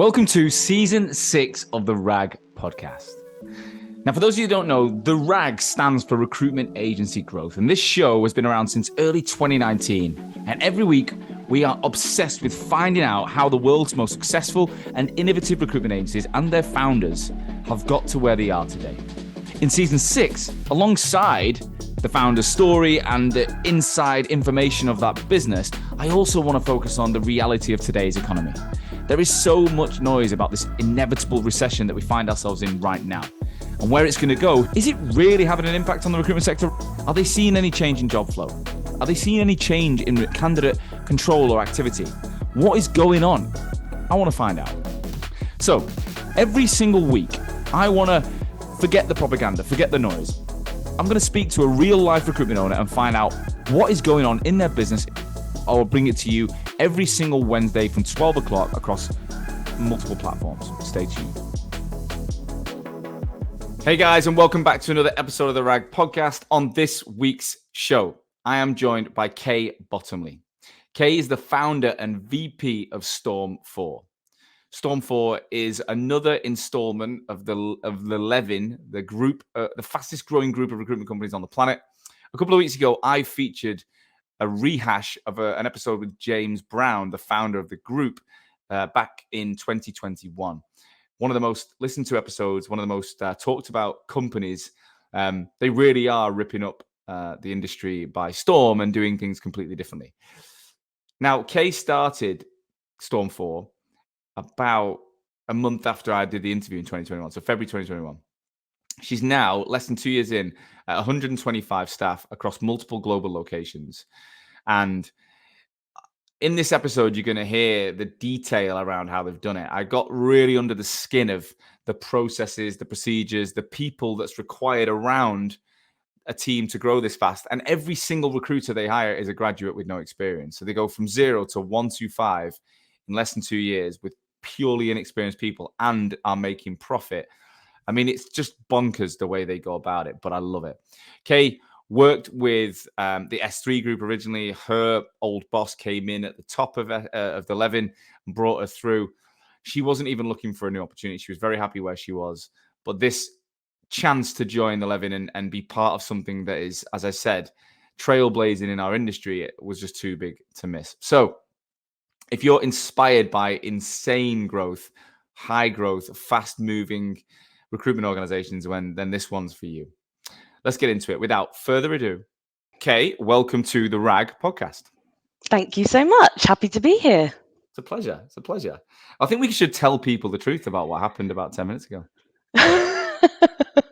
Welcome to season 6 of the RAG podcast. Now, for those of you who don't know, the RAG stands for Recruitment Agency Growth, and this show has been around since early 2019. And every week, we are obsessed with finding out how the world's most successful and innovative recruitment agencies and their founders have got to where they are today. In season 6, alongside the founder's story and the inside information of that business, I also want to focus on the reality of today's economy. There is so much noise about this inevitable recession that we find ourselves in right now. And where it's going to go, is it really having an impact on the recruitment sector? Are they seeing any change in job flow? Are they seeing any change in candidate control or activity? What is going on? I want to find out. So every single week, I want to forget the propaganda, forget the noise. I'm going to speak to a real life recruitment owner and find out what is going on in their business. I will bring it to you every single Wednesday from 12 o'clock across multiple platforms. Stay tuned. Hey guys, and welcome back to another episode of the RAG podcast. On this week's show, I am joined by Kay Bottomley. Kay is the founder and VP of Storm 4. Storm 4 is another installment of the Levin, the group, the fastest growing group of recruitment companies on the planet. A couple of weeks ago, I featured a rehash of an episode with James Brown, the founder of the group, back in 2021. One of the most listened to episodes, one of the most talked about companies. They really are ripping up the industry by storm and doing things completely differently. Now, Kay started Storm 4 about a month after I did the interview in 2021, so February 2021. She's now, less than 2 years in, at 125 staff across multiple global locations. And in this episode, you're going to hear the detail around how they've done it. I got really under the skin of the processes, the procedures, the people that's required around a team to grow this fast. And every single recruiter they hire is a graduate with no experience. So they go from 0 to 125 in less than 2 years with purely inexperienced people and are making profit. I mean, it's just bonkers the way they go about it, but I love it. Kay worked with the S3 group originally. Her old boss came in at the top of the Leven and brought her through. She wasn't even looking for a new opportunity. She was very happy where she was. But this chance to join the Leven and be part of something that is, as I said, trailblazing in our industry, it was just too big to miss. So if you're inspired by insane growth, high growth, fast moving recruitment organizations, then this one's for you. Let's get into it. Without further ado, Kay, welcome to the RAG podcast. Thank you so much. Happy to be here. It's a pleasure. It's a pleasure. I think we should tell people the truth about what happened about 10 minutes ago.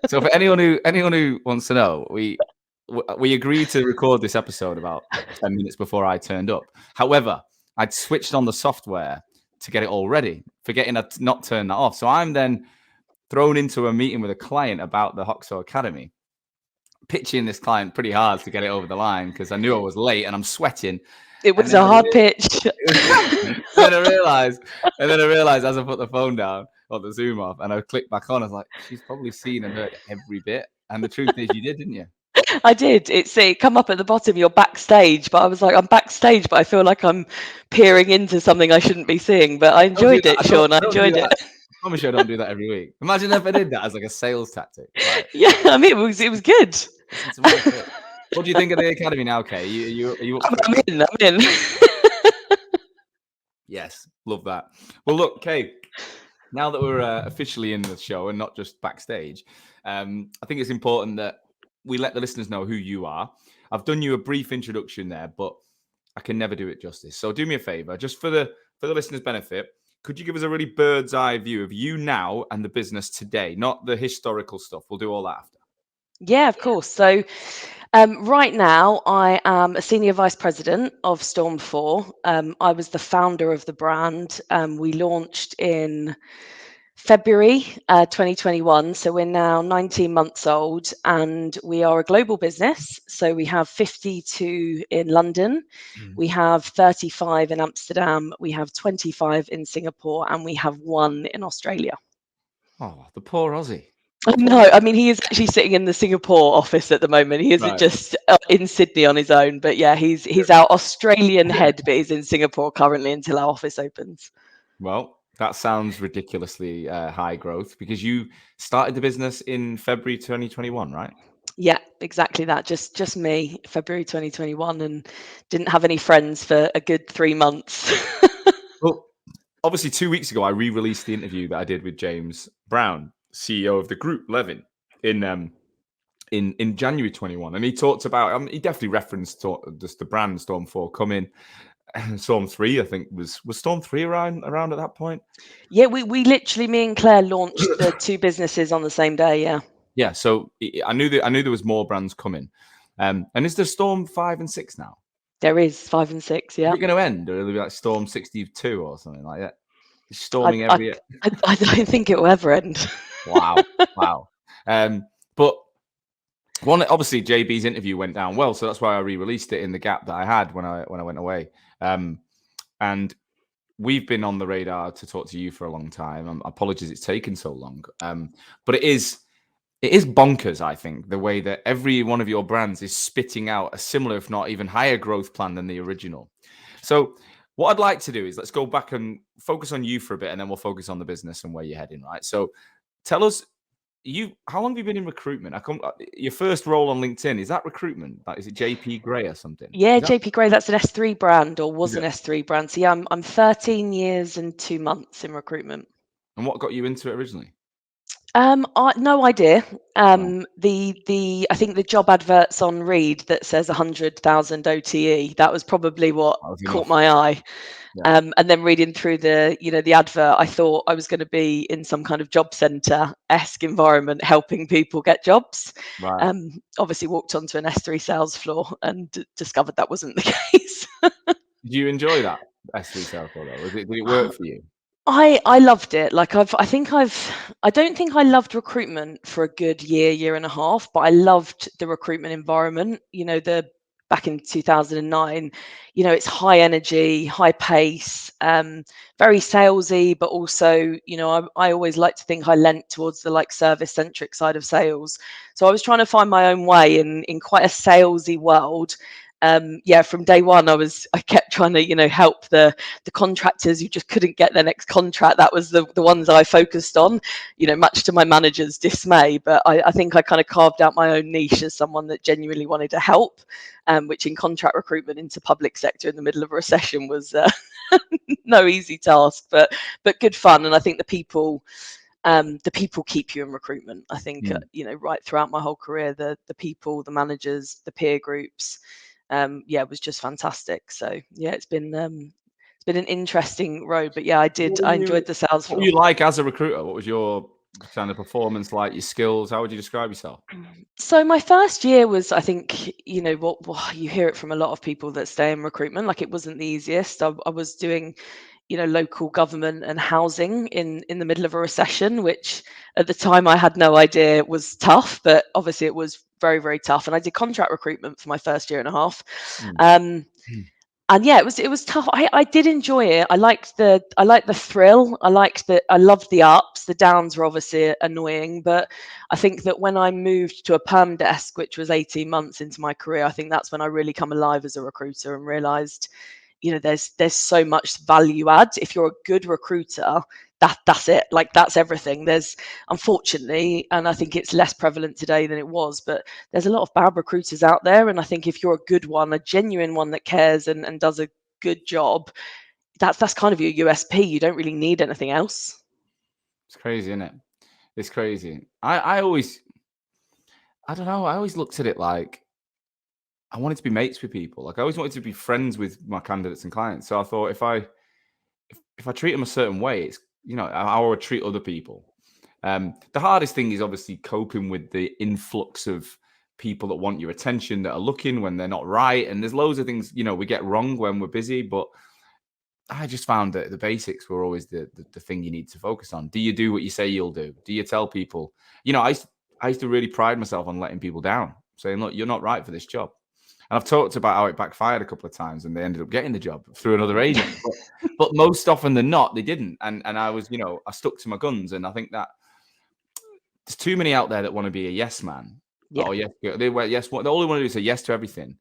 So for anyone who wants to know, we agreed to record this episode about 10 minutes before I turned up. However, I'd switched on the software to get it all ready, forgetting to not turn that off. So I'm then thrown into a meeting with a client about the Hoxo Academy, pitching this client pretty hard to get it over the line because I knew I was late and I'm sweating. It was a hard pitch. And then I realized as I put the phone down or the Zoom off and I clicked back on, I was like, she's probably seen and heard every bit. And the truth is you did, didn't you? I did. It come up at the bottom, you're backstage, but I was like, I'm backstage, but I feel like I'm peering into something I shouldn't be seeing. But I enjoyed it, Sean. I enjoyed it. I promise you I don't do that every week. Imagine if I did that as like a sales tactic. Right. Yeah, I mean, it was good. What do you think of the academy now, Kay? Are you up I'm in. Yes, love that. Well, look, Kay, now that we're officially in the show and not just backstage, I think it's important that we let the listeners know who you are. I've done you a brief introduction there, but I can never do it justice. So do me a favor, just for the listeners' benefit, could you give us a really bird's eye view of you now and the business today, not the historical stuff? We'll do all that after. Yeah, of course. So right now, I am a senior vice president of Storm 4. I was the founder of the brand. We launched in February 2021. So we're now 19 months old and we are a global business. So we have 52 in London, we have 35 in Amsterdam, we have 25 in Singapore, and we have 1 in Australia. Oh, the poor Aussie. No, I mean, he is actually sitting in the Singapore office at the moment. He isn't just in Sydney on his own, but yeah, he's our Australian head, but he's in Singapore currently until our office opens. Well, That sounds ridiculously high growth because you started the business in February 2021, right? Yeah, exactly that. Just me, February 2021, and didn't have any friends for a good 3 months. Well, obviously 2 weeks ago, I re-released the interview that I did with James Brown, CEO of the group Levin, in January 21, and he talked about. He definitely referenced just the brand Storm 4 coming. Storm 3, I think was Storm 3 around at that point. Yeah, we literally, me and Claire launched the two businesses on the same day. Yeah. Yeah, so I knew there was more brands coming. And is there Storm 5 and 6 now? There is 5 and 6. Is Yeah. it going to end, or it'll be like Storm 62 or something like that? I Storming I every. I don't think it will ever end. Wow, wow. But obviously JB's interview went down well, so that's why I re-released it in the gap that I had when I went away. And we've been on the radar to talk to you for a long time. Apologies it's taken so long. But it is bonkers, I think, the way that every one of your brands is spitting out a similar, if not even higher growth plan than the original. So what I'd like to do is let's go back and focus on you for a bit, and then we'll focus on the business and where you're heading, right? So tell us, how long have you been in recruitment? Your first role on LinkedIn, is that recruitment? Like, is it JP Gray or something? Yeah, Is that JP Gray, that's an S3 brand, or was is an it? S3 brand. So yeah, I'm 13 years and 2 months in recruitment. And what got you into it originally? No idea. Right. The I think the job adverts on Reed that says 100,000 OTE. That was probably what That was caught enough. my eye. Yeah. And then reading through the advert, I thought I was going to be in some kind of job centre-esque environment, helping people get jobs. Right. Obviously, walked onto an S3 sales floor and discovered that wasn't the case. Did you enjoy that S3 sales role though? Did it work for you? I loved it. Like I don't think I loved recruitment for a good year and a half, but I loved the recruitment environment. The back in 2009, it's high energy, high pace, very salesy, but also, I always like to think I lent towards the like service centric side of sales. So I was trying to find my own way in quite a salesy world. Yeah, from day one, I kept trying to, help the contractors who just couldn't get their next contract. That was the ones I focused on, much to my manager's dismay. But I think I kind of carved out my own niche as someone that genuinely wanted to help, which in contract recruitment into public sector in the middle of a recession was no easy task, but good fun. And I think the people keep you in recruitment. I think right throughout my whole career, the people, the managers, the peer groups, it was just fantastic. So yeah, it's been an interesting road, but yeah, I enjoyed the sales What were floor. you like as a recruiter? What was your kind of performance like? Your skills? How would you describe yourself? So my first year was, I think, what you hear it from a lot of people that stay in recruitment. Like it wasn't the easiest. I was doing, local government and housing in the middle of a recession, which at the time I had no idea was tough, but obviously it was very, very tough. And I did contract recruitment for my first year and a half. Mm. Um, and yeah, it was tough. I did enjoy it. I liked the thrill. I loved the ups. The downs were obviously annoying, but I think that when I moved to a perm desk, which was 18 months into my career, I think that's when I really come alive as a recruiter and realized, there's so much value add. If you're a good recruiter, that's it. Like that's everything. There's, unfortunately, and I think it's less prevalent today than it was, but there's a lot of bad recruiters out there. And I think if you're a good one, a genuine one that cares and does a good job, that's kind of your USP. You don't really need anything else. It's crazy, isn't it? It's crazy. I don't know. I always looked at it like I wanted to be mates with people. Like I always wanted to be friends with my candidates and clients. So I thought if I treat them a certain way, it's how I would treat other people. The hardest thing is obviously coping with the influx of people that want your attention, that are looking when they're not right. And there's loads of things, we get wrong when we're busy. But I just found that the basics were always the thing you need to focus on. Do you do what you say you'll do? Do you tell people? I used to really pride myself on letting people down, saying, look, you're not right for this job. And I've talked about how it backfired a couple of times and they ended up getting the job through another agent. But most often than not, they didn't. And I was, I stuck to my guns. And I think that there's too many out there that want to be a yes man. Yeah. Or yes, they all they want to do is say yes to everything.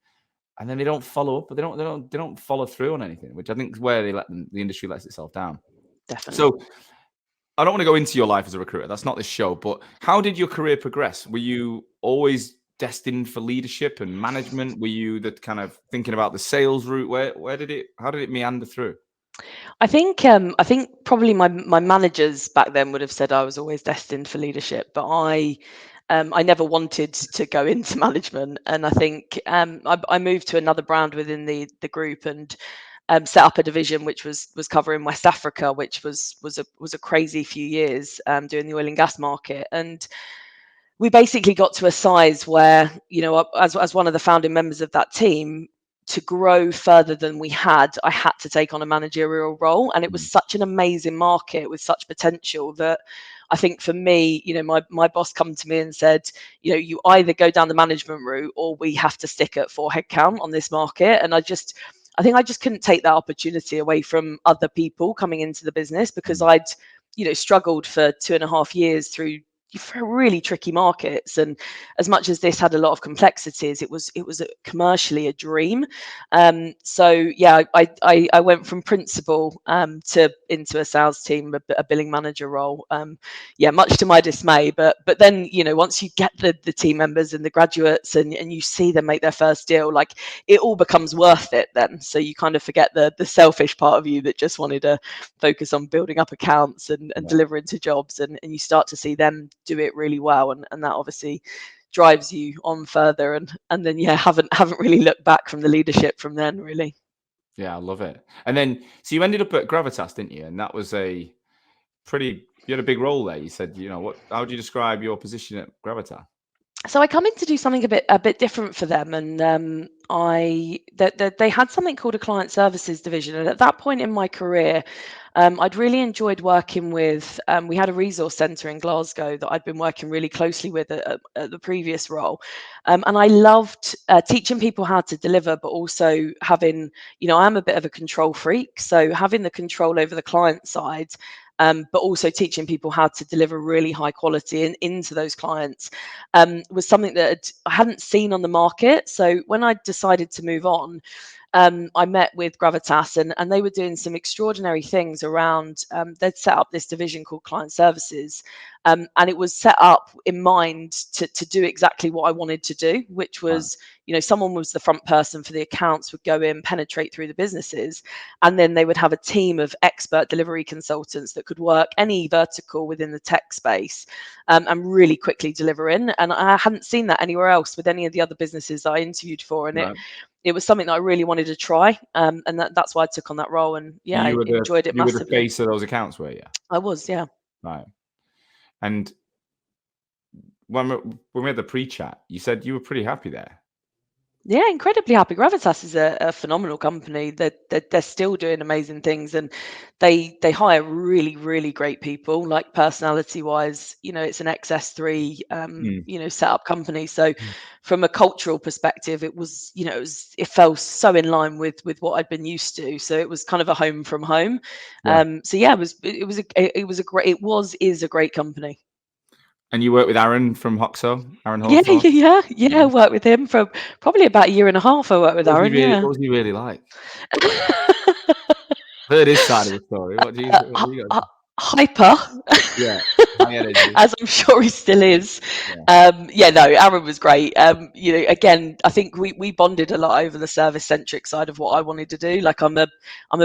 And then they don't follow up, but they don't follow through on anything, which I think is where the industry lets itself down. definitely. So I don't want to go into your life as a recruiter. That's not this show. But how did your career progress? Were you always destined for leadership and management? Were you the kind of thinking about the sales route? How did it meander through? I think probably my managers back then would have said I was always destined for leadership, but I never wanted to go into management, and I think I moved to another brand within the group and set up a division which was covering West Africa, which was a crazy few years doing the oil and gas market. And we basically got to a size where, as one of the founding members of that team, to grow further than we had, I had to take on a managerial role. And it was Mm. such an amazing market with such potential that I think for me, my boss come to me and said, you either go down the management route or we have to stick at 4 headcount on this market. And I think I just couldn't take that opportunity away from other people coming into the business, because Mm. I'd, struggled for 2.5 years through really tricky markets. And as much as this had a lot of complexities, it was commercially a dream. So yeah, I went from principal to into a sales team, a billing manager role. Yeah, much to my dismay, but then once you get the team members and the graduates and you see them make their first deal, like, it all becomes worth it then. So you kind of forget the selfish part of you that just wanted to focus on building up accounts and Yeah. delivering to jobs, and you start to see them do it really well, and that obviously drives you on further, and then yeah, haven't really looked back from the leadership from then, really. Yeah, I love it. And then, so you ended up at Gravitas, didn't you? And that was you had a big role there. You said, how would you describe your position at Gravitas? So I come in to do something a bit different for them, and they had something called a client services division, and at that point in my career, I'd really enjoyed working with. We had a resource centre in Glasgow that I'd been working really closely with at the previous role, and I loved teaching people how to deliver, but also having, I'm a bit of a control freak, so having the control over the client side. But also teaching people how to deliver really high quality into those clients was something that I hadn't seen on the market. So when I decided to move on, I met with Gravitas, and they were doing some extraordinary things around. They'd set up this division called Client Services, and it was set up in mind to do exactly what I wanted to do, which Right. was, someone was the front person for the accounts, would go in, penetrate through the businesses, and then they would have a team of expert delivery consultants that could work any vertical within the tech space, and really quickly deliver in. And I hadn't seen that anywhere else with any of the other businesses I interviewed for, and Right. it was something that I really wanted to try, and that's why I took on that role. And So yeah, I enjoyed it you were the massively. face of those accounts, were you? I was, yeah. Right. And when we had the pre-chat, you said you were pretty happy there. Yeah, incredibly happy. Gravitas is a phenomenal company. They're still doing amazing things, and they hire really, really great people. Like, personality wise, it's an XS3 Mm. setup company. So from a cultural perspective, it was, it felt so in line with what I'd been used to. So it was kind of a home from home. Yeah. So yeah, it is a great company. And you worked with Aaron from Hoxo, Aaron Yeah, Hawthorne. yeah. I Yeah. worked with him for probably about a year and a half. I worked with Aaron. What Yeah. was he really like? I've heard his side of the story. What do you got? Hyper, Yeah. High energy. as I'm sure he still is. Yeah. Yeah, no, Aaron was great. Again, I think we bonded a lot over the service centric side of what I wanted to do. Like, I'm a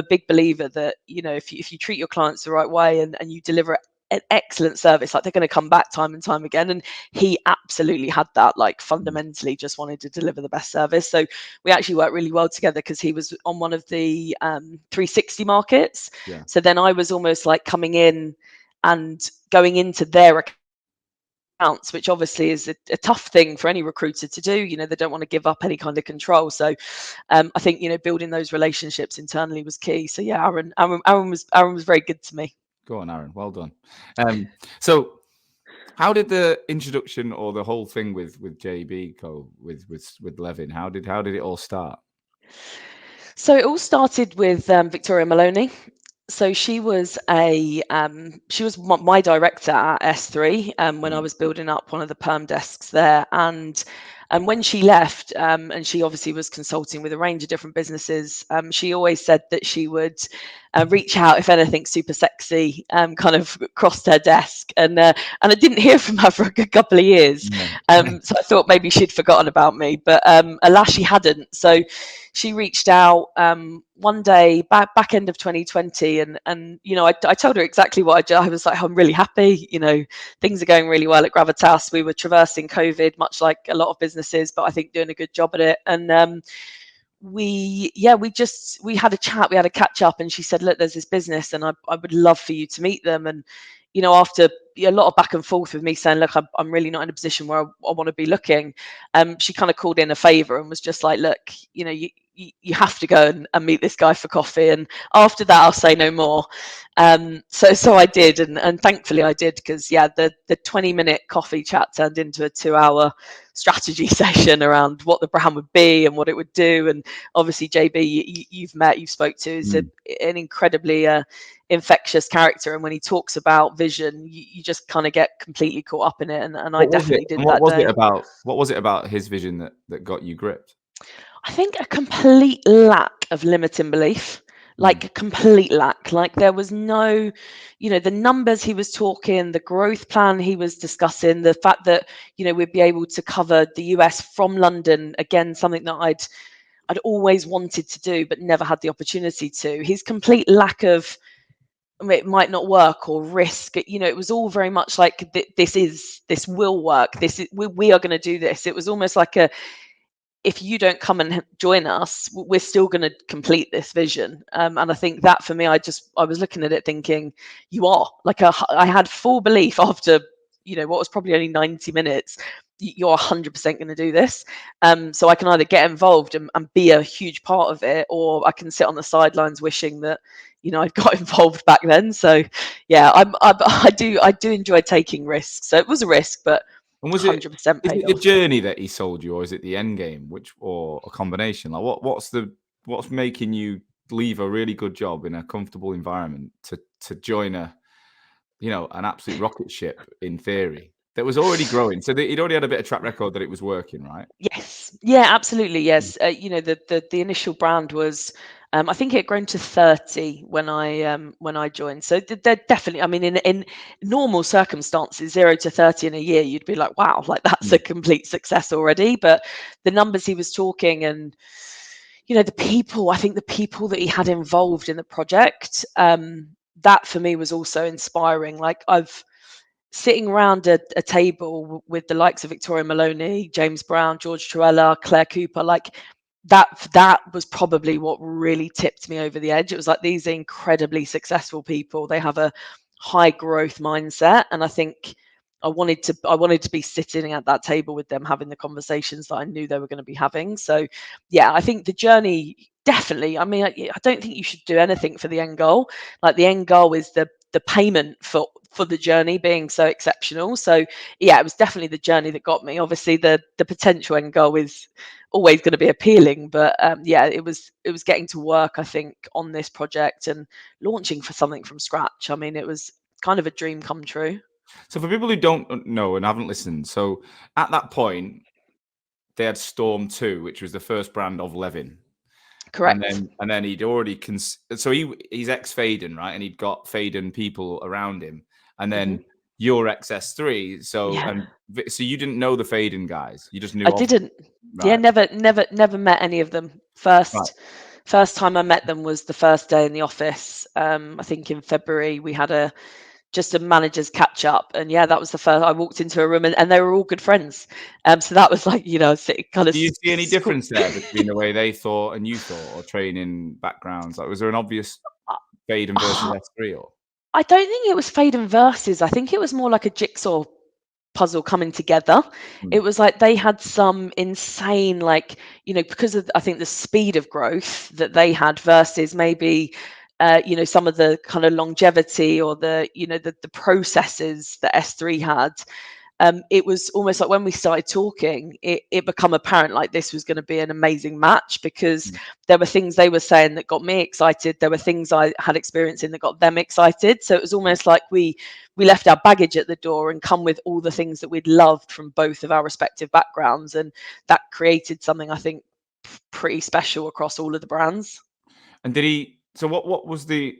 big believer that, if you treat your clients the right way, and you deliver an excellent service, like, they're going to come back time and time again. And he absolutely had that. Like, Mm. fundamentally just wanted to deliver the best service. So we actually worked really well together, because he was on one of the 360 markets. Yeah. So then I was almost like coming in and going into their accounts, which obviously is a tough thing for any recruiter to do. They don't want to give up any kind of control. So I think, building those relationships internally was key. So yeah, Aaron was very good to me. Go on, Aaron. Well done. So how did the introduction or the whole thing with JB go with Levin? How did it all start? So it all started with Victoria Maloney. So she was my director at S3 when I Right. was building up one of the perm desks there. And when she left, and she obviously was consulting with a range of different businesses, she always said that she would reach out if anything super sexy kind of crossed her desk. And I didn't hear from her for a good couple of years. No. So I thought maybe she'd forgotten about me, but alas, she hadn't. So she reached out one day back end of 2020, and I told her exactly what I was like. I'm really happy. Things are going really well at Gravitas. We were traversing COVID, much like a lot of businesses, but I think doing a good job at it. And we had a chat, we had a catch up, and she said, look, there's this business and I would love for you to meet them. And after a lot of back and forth with me saying, look, I'm really not in a position where I want to be looking, she kind of called in a favor and was just like, look, you have to go and meet this guy for coffee, and after that I'll say no more. So I did, and thankfully I did, because the 20-minute coffee chat turned into a 2-hour strategy session around what the brand would be and what it would do. And obviously JB, you've spoke to, is an incredibly infectious character, and when he talks about vision, you just kind of get completely caught up in it, and I definitely did that day. What was it about his vision that got you gripped? I think a complete lack of limiting belief, like a complete lack. Like there was no, the numbers he was talking, the growth plan he was discussing, the fact that, we'd be able to cover the US from London, again, something that I'd always wanted to do, but never had the opportunity to. His complete lack of, it might not work, or risk, it was all very much like, this will work. We are going to do this. It was almost like if you don't come and join us, we're still going to complete this vision. And I think that for me, I was looking at it thinking, you are, like, I had full belief after, what was probably only 90 minutes, you're 100% going to do this. So I can either get involved and be a huge part of it, or I can sit on the sidelines wishing that, I'd got involved back then. So yeah, I do enjoy taking risks. So it was a risk, but and was 100% is paid it the off. journey that he sold you, or is it the end game, or a combination? Like what's making you leave a really good job in a comfortable environment to join an absolute rocket ship, in theory, that was already growing? So he'd already had a bit of track record that it was working, right? Yes. Yeah, absolutely. Yes. The initial brand was, I think it had grown to 30 when I joined. So they're definitely, I mean, in normal circumstances, 0 to 30 in a year, you'd be like, wow, like that's a complete success already. But the numbers he was talking, and I think the people that he had involved in the project, that for me was also inspiring. Like, sitting around a table with the likes of Victoria Maloney, James Brown, George Truella, Claire Cooper, like that was probably what really tipped me over the edge. It was like, these are incredibly successful people. They have a high growth mindset, and I think I wanted to be sitting at that table with them, having the conversations that I knew they were going to be having. So yeah, I think the journey, definitely. I mean, I don't think you should do anything for the end goal. Like, the end goal is the payment for the journey being so exceptional. So yeah, it was definitely the journey that got me. Obviously the potential end goal is always going to be appealing, but yeah, it was getting to work, I think, on this project and launching for something from scratch. I mean, it was kind of a dream come true. So for people who don't know and haven't listened, so at that point they had Storm 2, which was the first brand of Levin. Correct. And then he'd already so he's ex Faden, right? And he'd got Faden people around him. And then you're ex S3. So Yeah. so you didn't know the Faden guys. You just knew I of them. didn't. Yeah, Right. never met any of them. First time I met them was the first day in the office. I think in February we had just a manager's catch up, and yeah, that was the first. I walked into a room, and they were all good friends. So that was like, kind of. Do you see any difference there between the way they thought and you thought, or training backgrounds? Like, was there an obvious Faden versus S3? Or I don't think it was fade and verses. I think it was more like a jigsaw puzzle coming together. It was like they had some insane, like, because of, I think, the speed of growth that they had versus maybe some of the kind of longevity, or the processes that S3 had. It was almost like when we started talking, it become apparent like this was going to be an amazing match, because there were things they were saying that got me excited. There were things I had experience in that got them excited. So it was almost like we left our baggage at the door and come with all the things that we'd loved from both of our respective backgrounds. And that created something, I think, pretty special across all of the brands. And did he So what was the?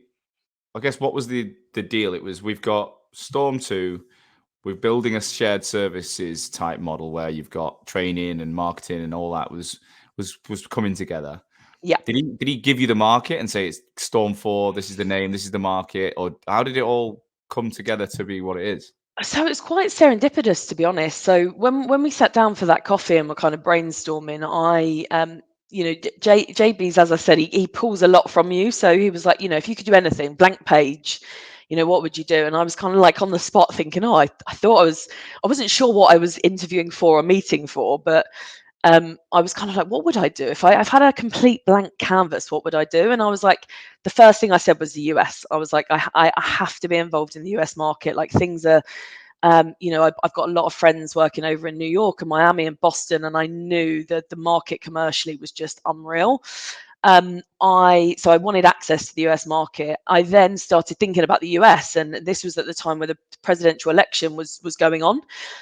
I guess what was the deal? It was we've got Storm 2. We're building a shared services type model where you've got training and marketing and all that was coming together. Yeah. Did he give you the market and say it's Storm 4, this is the name, this is the market, or how did it all come together to be what it is? So it's quite serendipitous, to be honest. So when we sat down for that coffee and we're kind of brainstorming, JB's, as I said, he pulls a lot from you. So he was like, if you could do anything, blank page, what would you do? And I was kind of like on the spot thinking, I thought I wasn't sure what I was interviewing for or meeting for, but I was kind of like, what would I do if I've had a complete blank canvas? What would I do? And I was like, the first thing I said was the US. I was like, I have to be involved in the US market. Like things are, I've got a lot of friends working over in New York and Miami and Boston, and I knew that the market commercially was just unreal. I wanted access to the US market. I then started thinking about the US, and this was at the time where the presidential election was going on.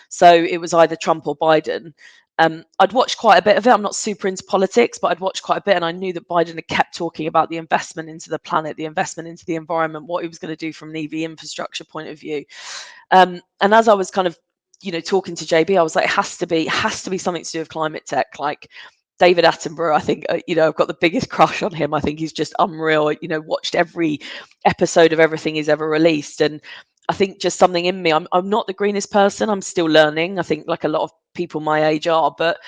So it was either Trump or Biden. I'd watched quite a bit of it. I'm not super into politics, but I'd watched quite a bit, and I knew that Biden had kept talking about the investment into the planet, the investment into the environment, what he was going to do from an EV infrastructure point of view. And as I was kind of, talking to JB, I was like, it has to be something to do with climate tech. Like David Attenborough, I think, I've got the biggest crush on him. I think he's just unreal. Watched every episode of everything he's ever released, and I think just something in me. I'm not the greenest person. I'm still learning. I think like a lot of people my age are, but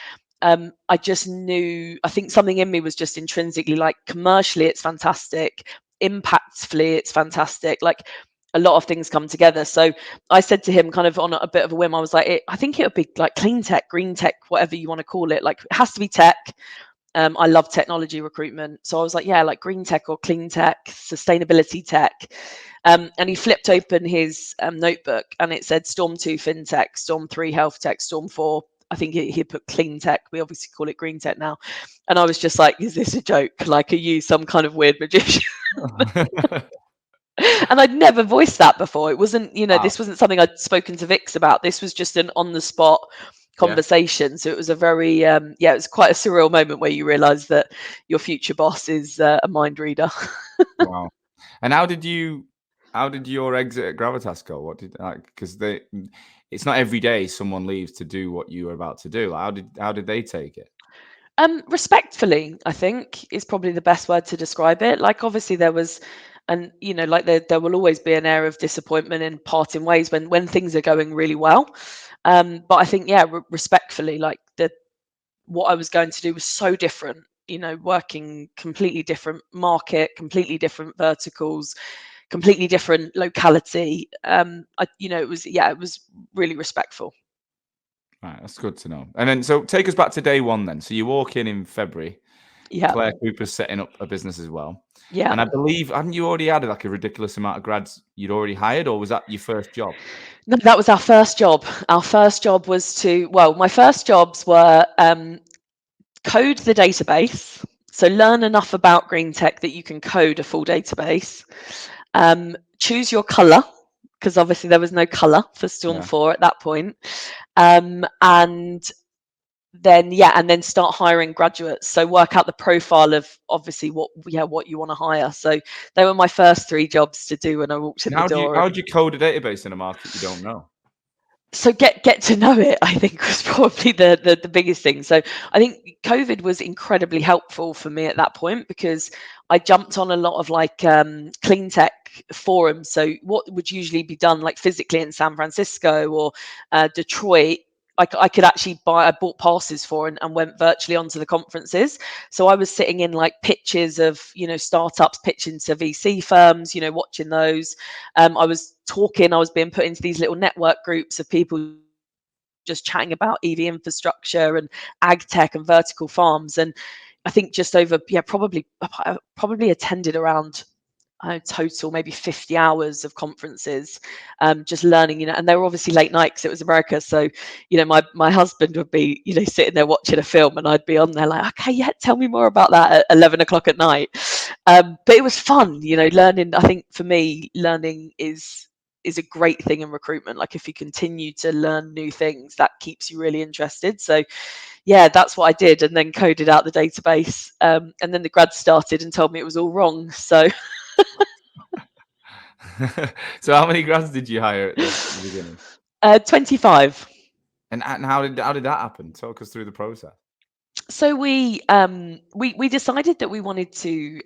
I just knew. I think something in me was just intrinsically like commercially, it's fantastic. Impactfully, it's fantastic. Like a lot of things come together. So I said to him, kind of on a bit of a whim, I was like, I think it would be like clean tech, green tech, whatever you want to call it. Like it has to be tech. I love technology recruitment. So I was like, yeah, like green tech or clean tech, sustainability tech. And he flipped open his notebook and it said Storm 2 FinTech, Storm 3 Health Tech, Storm 4. I think he put clean tech. We obviously call it green tech now. And I was just like, is this a joke? Like, are you some kind of weird magician? And I'd never voiced that before. It wasn't, Wow. this wasn't something I'd spoken to Vix about. This was just an on the spot Yeah. conversation. So it was a very, it was quite a surreal moment where you realize that your future boss is a mind reader. Wow. And how did your exit at Gravitas go? What did like because it's not every day someone leaves to do what you were about to do. Like, how did they take it? Respectfully, I think is probably the best word to describe it. Like obviously there was, and like there will always be an air of disappointment and parting ways when things are going really well. But I think respectfully, like what I was going to do was so different. Working completely different market, completely different verticals, completely different locality. It was really respectful. Right, that's good to know. And then so take us back to day one then. So you walk in February. Yeah, Claire Cooper's setting up a business as well. yeah. And I believe, hadn't you already had like a ridiculous amount of grads you'd already hired, or was that your first job? No, that was our first job. Our first job was my first jobs were code the database. So learn enough about green tech that you can code a full database. Choose your color, because obviously there was no color for Storm Yeah. 4 at that point. And then start hiring graduates. So work out the profile of obviously what you want to hire. So they were my first 3 jobs to do when I walked in And the how do you door. how do you code a database in a market you don't know? So get to know it, I think, was probably the biggest thing. So I think COVID was incredibly helpful for me at that point because I jumped on a lot of like clean tech forums. So what would usually be done like physically in San Francisco or Detroit, I could actually I bought passes for and went virtually onto the conferences. So I was sitting in like pitches of, startups pitching to VC firms, watching those. I was being put into these little network groups of people just chatting about EV infrastructure and ag tech and vertical farms. And I think just over, I probably attended around total maybe 50 hours of conferences, just learning, and they were obviously late night because it was America. So, my husband would be, sitting there watching a film and I'd be on there like, okay, yeah, tell me more about that at 11 o'clock at night. But it was fun, learning. I think for me, learning is is a great thing in recruitment. Like if you continue to learn new things, that keeps you really interested. So yeah, that's what I did, and then coded out the database. And then the grads started and told me it was all wrong. So So how many grads did you hire at the beginning? 25. And how did that happen? Talk us through the process. So we decided that we wanted to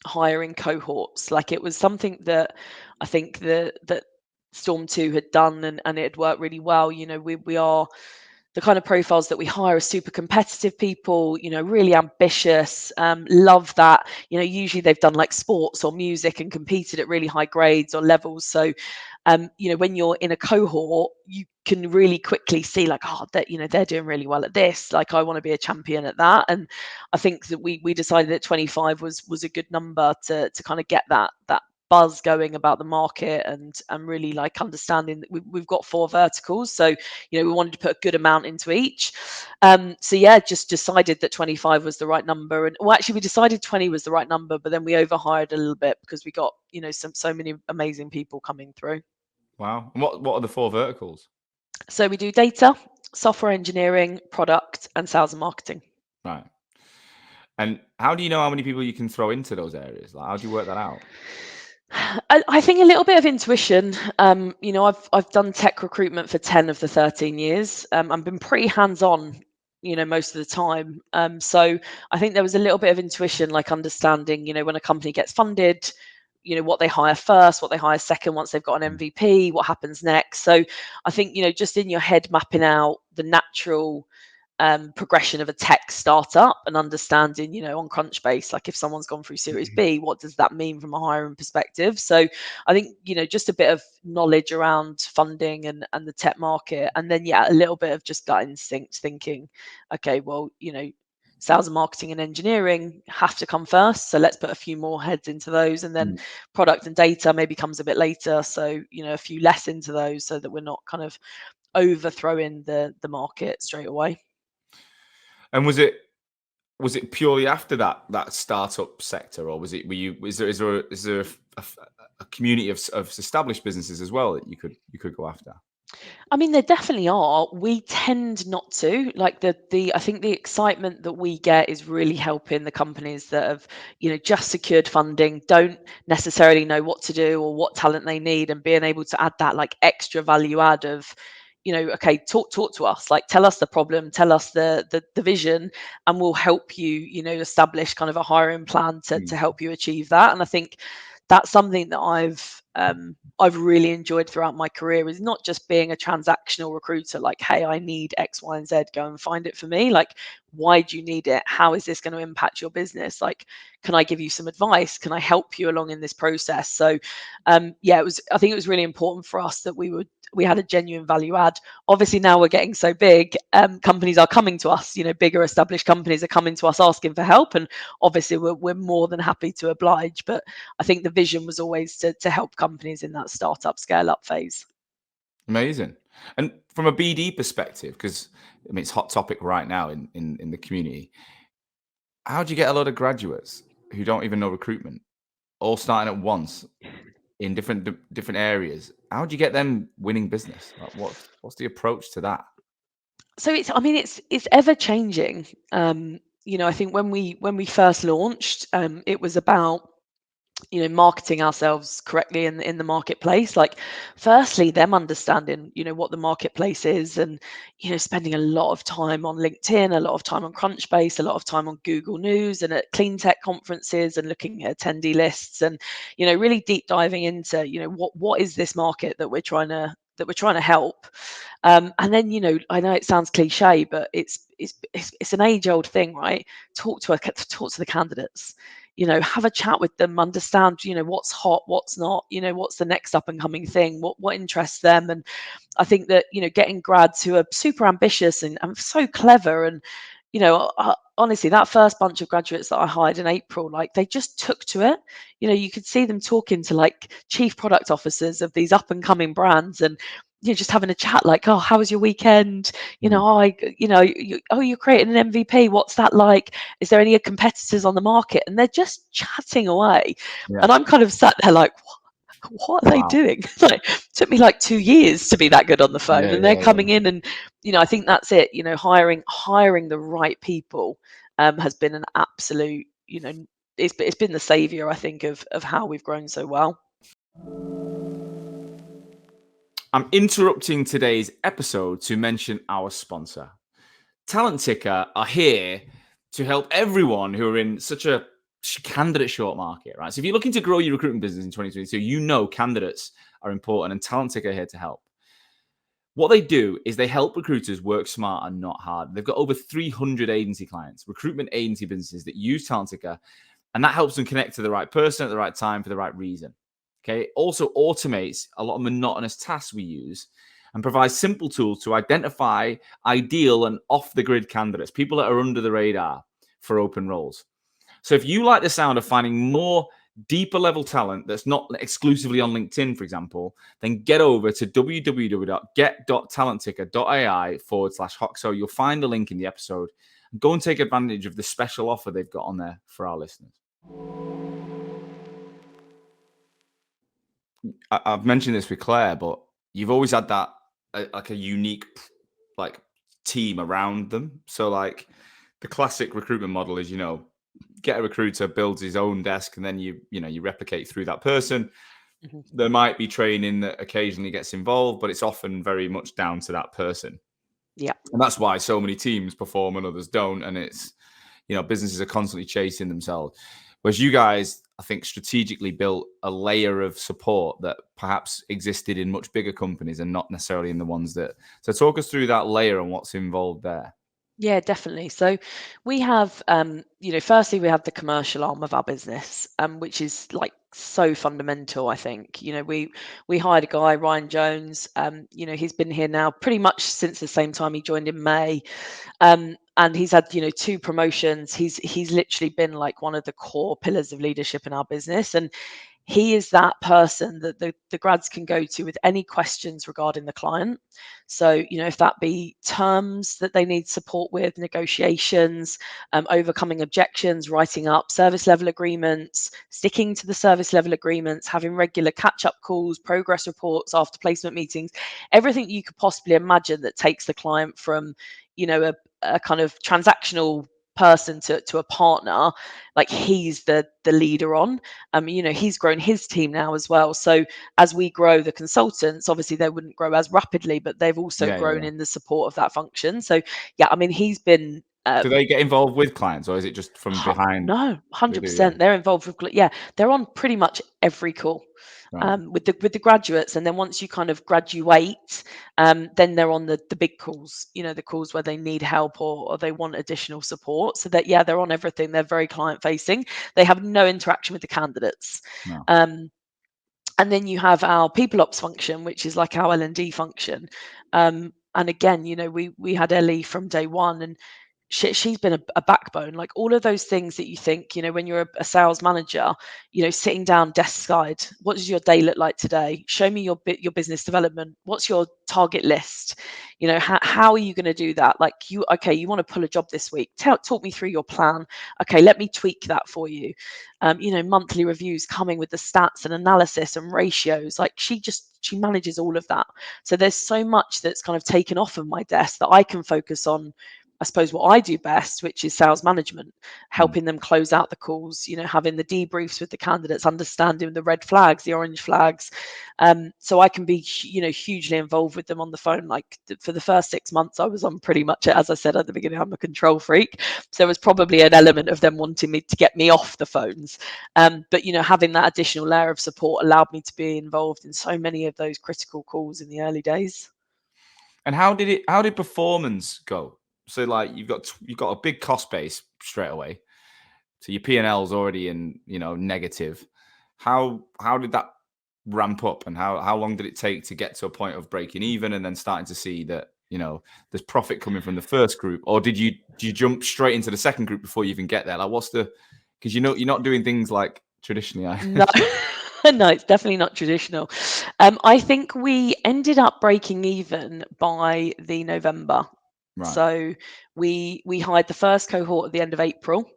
hire in cohorts. Like it was something that I think that Storm 2 had done, and it had worked really well. You know, we are the kind of profiles that we hire are super competitive people, you know, really ambitious, love that. You know, usually they've done like sports or music and competed at really high grades or levels. So, you know, when you're in a cohort, you can really quickly see like, oh, that, you know, they're doing really well at this. Like, I want to be a champion at that. And I think that we decided that 25 was a good number to kind of get that buzz going about the market, and really like understanding that we've got 4 verticals. So, you know, we wanted to put a good amount into each. So yeah, just decided that 25 was the right number. And well, actually we decided 20 was the right number, but then we overhired a little bit because we got, you know, so many amazing people coming through. Wow. And what are the 4 verticals? So we do data, software engineering, product, and sales and marketing. Right. And how do you know how many people you can throw into those areas? Like, how do you work that out? I think a little bit of intuition. You know, I've done tech recruitment for 10 of the 13 years. I've been pretty hands-on, you know, most of the time. So I think there was a little bit of intuition, like understanding, you know, when a company gets funded, you know, what they hire first, what they hire second, once they've got an Mm. MVP, what happens next. So I think, you know, just in your head mapping out the natural progression of a tech startup, and understanding, you know, on Crunchbase, like if someone's gone through Series B, what does that mean from a hiring perspective? So I think, you know, just a bit of knowledge around funding and the tech market, and then yeah, a little bit of just gut instinct, thinking, okay, well, you know, sales and marketing and engineering have to come first, so let's put a few more heads into those, and then Mm. product and data maybe comes a bit later, so you know, a few less into those, so that we're not kind of overthrowing the market straight away. And was it purely after that startup sector, or is there a community of established businesses as well that you could go after? I mean, there definitely are. We tend not to. Like the I think the excitement that we get is really helping the companies that have, you know, just secured funding, don't necessarily know what to do or what talent they need, and being able to add that like extra value add of, you know, okay, talk to us, like tell us the problem, tell us the vision, and we'll help you, you know, establish kind of a hiring plan to Mm. help you achieve that. And I think that's something that I've really enjoyed throughout my career, is not just being a transactional recruiter, like, hey, I need X, Y, and Z, go and find it for me. Like, why do you need it? How is this going to impact your business? Like, can I give you some advice? Can I help you along in this process? So, yeah, I think it was really important for us that we had a genuine value add. Obviously, now we're getting so big, companies are coming to us. You know, bigger established companies are coming to us asking for help, and obviously we're more than happy to oblige. But I think the vision was always to help companies in that startup scale up phase. Amazing. And from a BD perspective, because I mean it's hot topic right now in the community. How do you get a lot of graduates who don't even know recruitment, all starting at once in different areas? How do you get them winning business? Like, what's the approach to that? So I mean, it's ever changing. You know, I think when we first launched, it was about, you know, marketing ourselves correctly in the marketplace. Like, firstly, them understanding, you know, what the marketplace is, and, you know, spending a lot of time on LinkedIn, a lot of time on Crunchbase, a lot of time on Google News and at clean tech conferences, and looking at attendee lists, and, you know, really deep diving into, you know, what is this market that we're trying to help. And then, you know, I know it sounds cliche, but it's an age old thing, right? Talk to the candidates, you know, have a chat with them, understand, you know, what's hot, what's not, you know, what's the next up and coming thing, what interests them. And I think that, you know, getting grads who are super ambitious and so clever, and, you know, honestly, that first bunch of graduates that I hired in April, like, they just took to it. You know, you could see them talking to like chief product officers of these up and coming brands, and, you know, just having a chat like, oh, how was your weekend? You Mm. know, oh, you're creating an MVP. What's that like? Is there any competitors on the market? And they're just chatting away. Yeah. And I'm kind of sat there like, what? what are they Wow. doing? Like, took me like 2 years to be that good on the phone, Yeah, and they're yeah, yeah. coming in, and I think that's it. Hiring the right people has been an absolute. It's been the savior, I think, of how we've grown so well. I'm interrupting today's episode to mention our sponsor. Talent Ticker are here to help everyone who are in such a candidate short market, right? So if you're looking to grow your recruitment business in 2022, candidates are important, and Talent Ticker are here to help. What they do is they help recruiters work smart and not hard. They've got over 300 agency clients, recruitment agency businesses that use Talent Ticker, and that helps them connect to the right person at the right time for the right reason. Okay. It also automates a lot of monotonous tasks we use and provides simple tools to identify ideal and off the grid candidates, people that are under the radar for open roles. So if you like the sound of finding more deeper level talent that's not exclusively on LinkedIn, for example, then get over to www.get.talentticker.ai/Hoxo. You'll find the link in the episode. Go and take advantage of the special offer they've got on there for our listeners. I've mentioned this with Claire, but you've always had that like a unique like team around them. So like the classic recruitment model is, get a recruiter, builds his own desk, and then you replicate through that person. Mm-hmm. There might be training that occasionally gets involved, but it's often very much down to that person. Yeah. And that's why so many teams perform and others don't. And it's, businesses are constantly chasing themselves. Whereas you guys, I think, strategically built a layer of support that perhaps existed in much bigger companies and not necessarily in the ones that. So talk us through that layer and what's involved there. Yeah, definitely. So we have, firstly, we have the commercial arm of our business, which is like so fundamental, I think. We hired a guy, Ryan Jones. He's been here now pretty much since the same time he joined in May. And he's had, 2 promotions. He's literally been like one of the core pillars of leadership in our business. And he is that person that the grads can go to with any questions regarding the client. So, if that be terms that they need support with, negotiations, overcoming objections, writing up service level agreements, sticking to the service level agreements, having regular catch up calls, progress reports after placement meetings, everything you could possibly imagine that takes the client from, a kind of transactional person to a partner, like he's the leader on. He's grown his team now as well, so as we grow the consultants, obviously they wouldn't grow as rapidly, but they've also grown in the support of that function. So yeah, I mean, he's been do they get involved with clients, or is it just from behind? No, 100%. They're involved with, they're on pretty much every call. Right. With the graduates, and then once you kind of graduate, then they're on the big calls, the calls where they need help or they want additional support. So that they're on everything. They're very client facing. They have no interaction with the candidates. No. And then you have our people ops function, which is like our L&D function. And again, we had Ellie from day one, and she's been a backbone. Like all of those things that you think, when you're a sales manager, sitting down desk side, what does your day look like today? Show me your business development. What's your target list? How are you going to do that? Like you want to pull a job this week. Talk me through your plan. Okay, let me tweak that for you. Monthly reviews coming with the stats and analysis and ratios. Like she manages all of that. So there's so much that's kind of taken off of my desk that I can focus on, I suppose, what I do best, which is sales management, helping them close out the calls, having the debriefs with the candidates, understanding the red flags, the orange flags. So I can be, hugely involved with them on the phone. Like for the first 6 months, I was on pretty much, as I said at the beginning, I'm a control freak. So there was probably an element of them wanting me to get me off the phones. But, having that additional layer of support allowed me to be involved in so many of those critical calls in the early days. And how did performance go? So like you've got a big cost base straight away. So your P&L is already in, negative. How did that ramp up, and how long did it take to get to a point of breaking even and then starting to see that, there's profit coming from the first group? Or did you jump straight into the second group before you even get there? Like because you're not doing things like traditionally. No. No, it's definitely not traditional. I think we ended up breaking even by the November. Right. So we hired the first cohort at the end of April,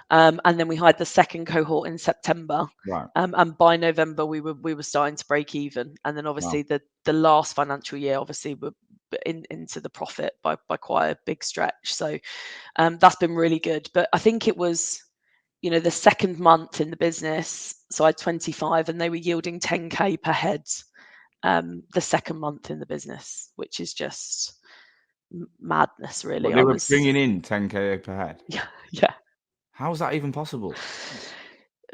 and then we hired the second cohort in September. Right. And by November we were starting to break even, and then Wow. obviously the last financial year obviously we're into the profit by quite a big stretch. So that's been really good. But I think it was, the second month in the business, so I had 25 and they were yielding 10K per head the second month in the business, which is just madness, But really. they I were was, bringing in 10K per head. yeah, yeah. How is that even possible?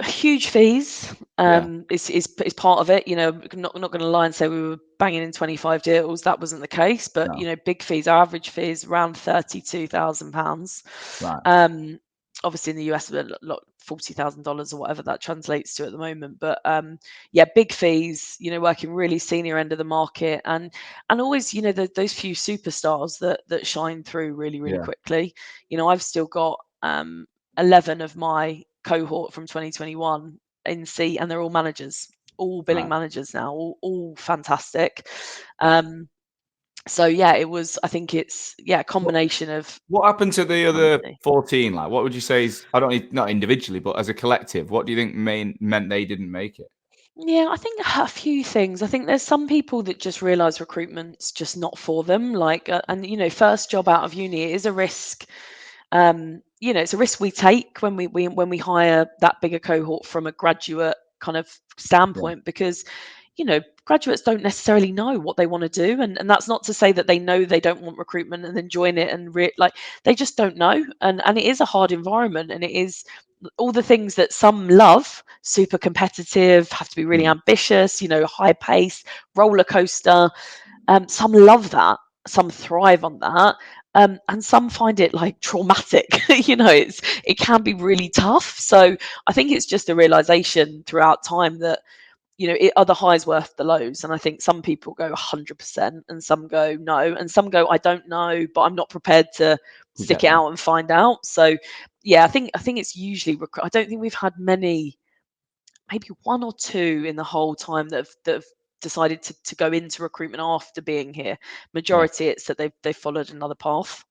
Huge fees Yeah. is part of it. Not going to lie and say we were banging in 25 deals. That wasn't the case. But No. big fees. Our average fee is around £32,000. Right. Obviously in the US, a lot $40,000 or whatever that translates to at the moment. But yeah, big fees. Working really senior end of the market, and always those few superstars that shine through really really Yeah. quickly. I've still got 11 of my cohort from 2021 in C, and they're all managers, all billing Right. managers now, all fantastic. So yeah, I think it's a What combination of what happened to the other money. 14? Like, what would you say is, I don't need, not individually, but as a collective, what do you think meant they didn't make it? Yeah, I think a few things. I think there's some people that just realize recruitment's just not for them. Like, and first job out of uni is a risk. It's a risk we take when we hire that bigger cohort from a graduate kind of Yeah. standpoint, because graduates don't necessarily know what they want to do, and that's not to say that they know they don't want recruitment and then join it and like they just don't know, and it is a hard environment, and it is all the things that some love: super competitive, have to be really Mm. ambitious, high pace, roller coaster. Some love that, some thrive on that, and some find it like traumatic. It can be really tough. So I think it's just a realization throughout time that it are the highs worth the lows. And I think some people go 100% and some go no, and some go I don't know, but I'm not prepared to To stick get it there. out and find out. So yeah, I think it's usually I don't think we've had many, maybe one or two in the whole time that have decided to go into recruitment after being here. Yeah. Majority it's that they've followed another path.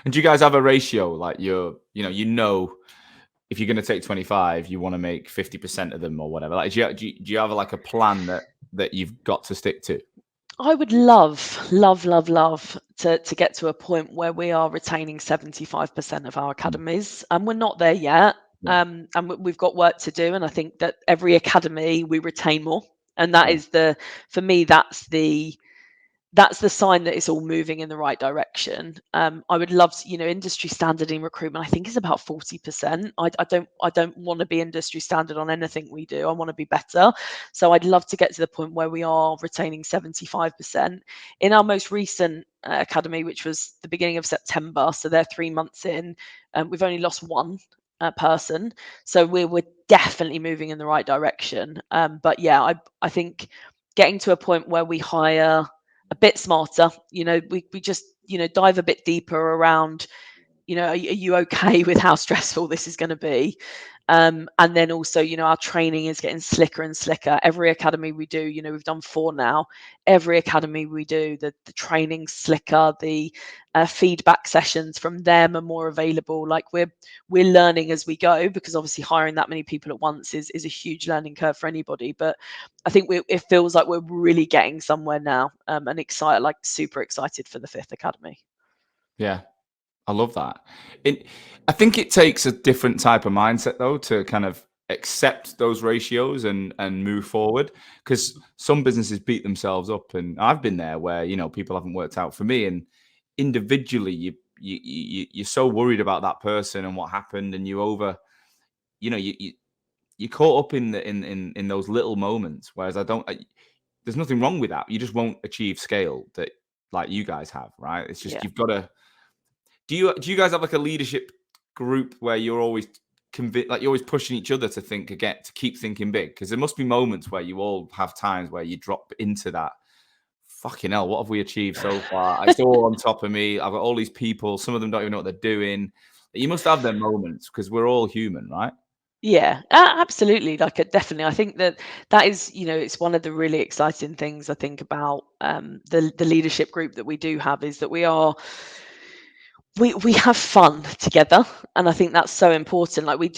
And do you guys have a ratio? Like, if you're going to take 25, you want to make 50% of them or whatever. Like, do you have like a plan that you've got to stick to? I would love, love, love, love to get to a point where we are retaining 75% of our Mm. academies, and we're not there yet. Yeah. And we've got work to do, and I think that every academy we retain more, and that Yeah. is for me, that's the sign that it's all moving in the right direction. I would love to, industry standard in recruitment, I think, is about 40%. I don't want to be industry standard on anything we do. I want to be better. So I'd love to get to the point where we are retaining 75%. In our most recent academy, which was the beginning of September, so they're 3 months in, we've only lost one person. So we're definitely moving in the right direction. But yeah, I think getting to a point where we hire a bit smarter, we just dive a bit deeper around, are you okay with how stressful this is going to be, and then also our training is getting slicker and slicker. Every academy we do, we've done 4 now, every academy we do, the training slicker, the feedback sessions from them are more available. Like we're learning as we go, because obviously hiring that many people at once is a huge learning curve for anybody. But I think it feels like we're really getting somewhere now, and excited, like super excited for the 5th academy. Yeah. I love that. I think it takes a different type of mindset though to kind of accept those ratios and move forward, because some businesses beat themselves up, and I've been there where people haven't worked out for me, and individually you're so worried about that person and what happened, and you're caught up in those little moments. Whereas there's nothing wrong with that. You just won't achieve scale that like you guys have, right? It's just Yeah. you've got to. Do you guys have like a leadership group where you're always like you're always pushing each other to think again, to keep thinking big? Because there must be moments where you all have times where you drop into that. Fucking hell, what have we achieved so far? It's all on top of me. I've got all these people. Some of them don't even know what they're doing. You must have them moments because we're all human, right? Yeah, absolutely. Like, definitely. I think that is, it's one of the really exciting things I think about the leadership group that we do have, is that we are we have fun together, and I think that's so important. Like we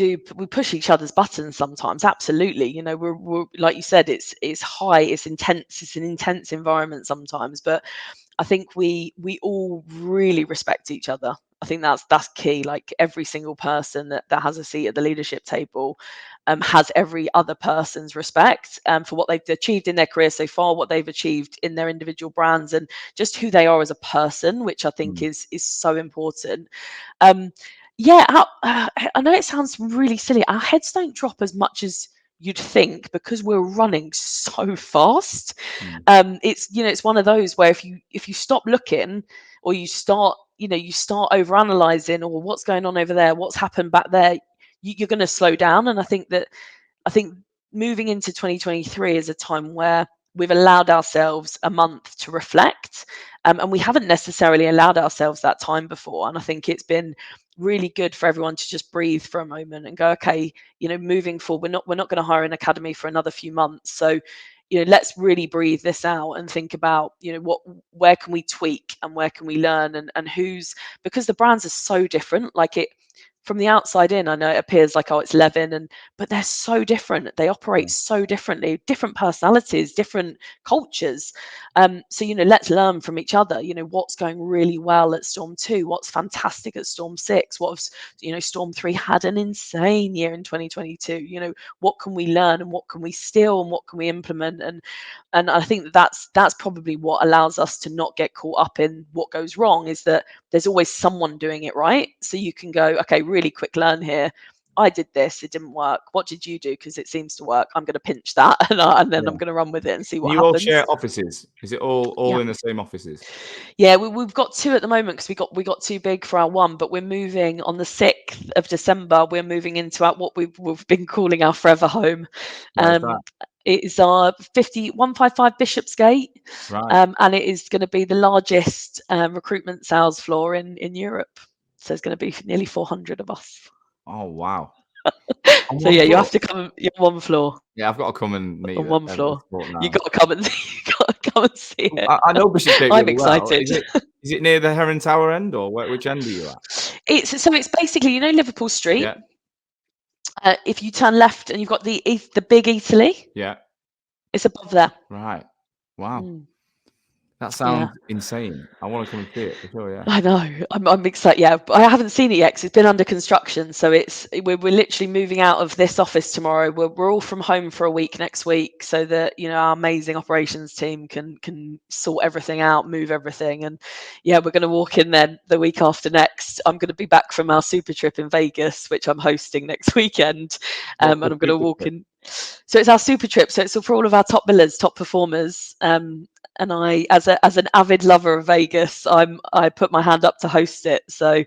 push each other's buttons sometimes, absolutely. You know, we're like you said, it's high, it's intense, it's an intense environment sometimes, but I think we all really respect each other. I think that's key. Like every single person that has a seat at the leadership table has every other person's respect for what they've achieved in their career so far, what they've achieved in their individual brands, and just who they are as a person, which I think Mm. is so important. Um, yeah, I know it sounds really silly. Our heads don't drop as much as you'd think because we're running so fast. Mm. It's it's one of those where if you stop looking, or you start you start over analyzing, or what's going on over there, what's happened back there, you're going to slow down. And I think moving into 2023 is a time where we've allowed ourselves a month to reflect, and we haven't necessarily allowed ourselves that time before. And I think it's been really good for everyone to just breathe for a moment and go, okay, moving forward, we're not going to hire an academy for another few months. So, let's really breathe this out and think about, where can we tweak and where can we learn, and who's, because the brands are so different. Like it, from the outside in, I know it appears like, oh, it's Levin, but they're so different. They Yeah. operate so differently, different personalities, different cultures. So, let's learn from each other. What's going really well at Storm 2, what's fantastic at Storm 6, Storm 3 had an insane year in 2022. What can we learn, and what can we steal, and what can we implement? And I think that's probably what allows us to not get caught up in what goes wrong, is that there's always someone doing it right. So you can go, okay, really quick learn here. I did this, it didn't work. What did you do? Because it seems to work. I'm going to pinch that, and then Yeah. I'm going to run with it and see And what you all happens. share offices? Is it all Yeah. in the same offices? Yeah, we've got two at the moment because we got too big for our one, but we're moving on the 6th of December. We're moving into what we've been calling our forever home. Where's that? It is our 155 Bishopsgate, Right. and it is going to be the largest recruitment sales floor in Europe. So there's going to be nearly 400 of us. Oh wow. On So one yeah, you floor. have to come. You're on one floor. Yeah, I've got to come and meet On it one every floor. You fortnight. got to come and you got to come and see it. I know Bishopsgate I'm really well. excited. Is it near the Heron Tower end, or which end are you at? It's basically, Liverpool Street. Yeah. If you turn left and you've got the big Italy, Yeah. it's above there. Right. Wow. Mm, That yeah. sounds insane. I want to come and see it for sure. Yeah. I know. I'm excited. Yeah, but I haven't seen it yet 'cause it's been under construction. So we're literally moving out of this office tomorrow. We're all from home for a week next week, so that our amazing operations team can sort everything out, move everything, and yeah, we're going to walk in then the week after next. I'm going to be back from our super trip in Vegas, which I'm hosting next weekend, What's and the I'm going to super walk trip? in. So it's our super trip. So it's for all of our top billers, top performers. And I, as an avid lover of Vegas, I put my hand up to host it. So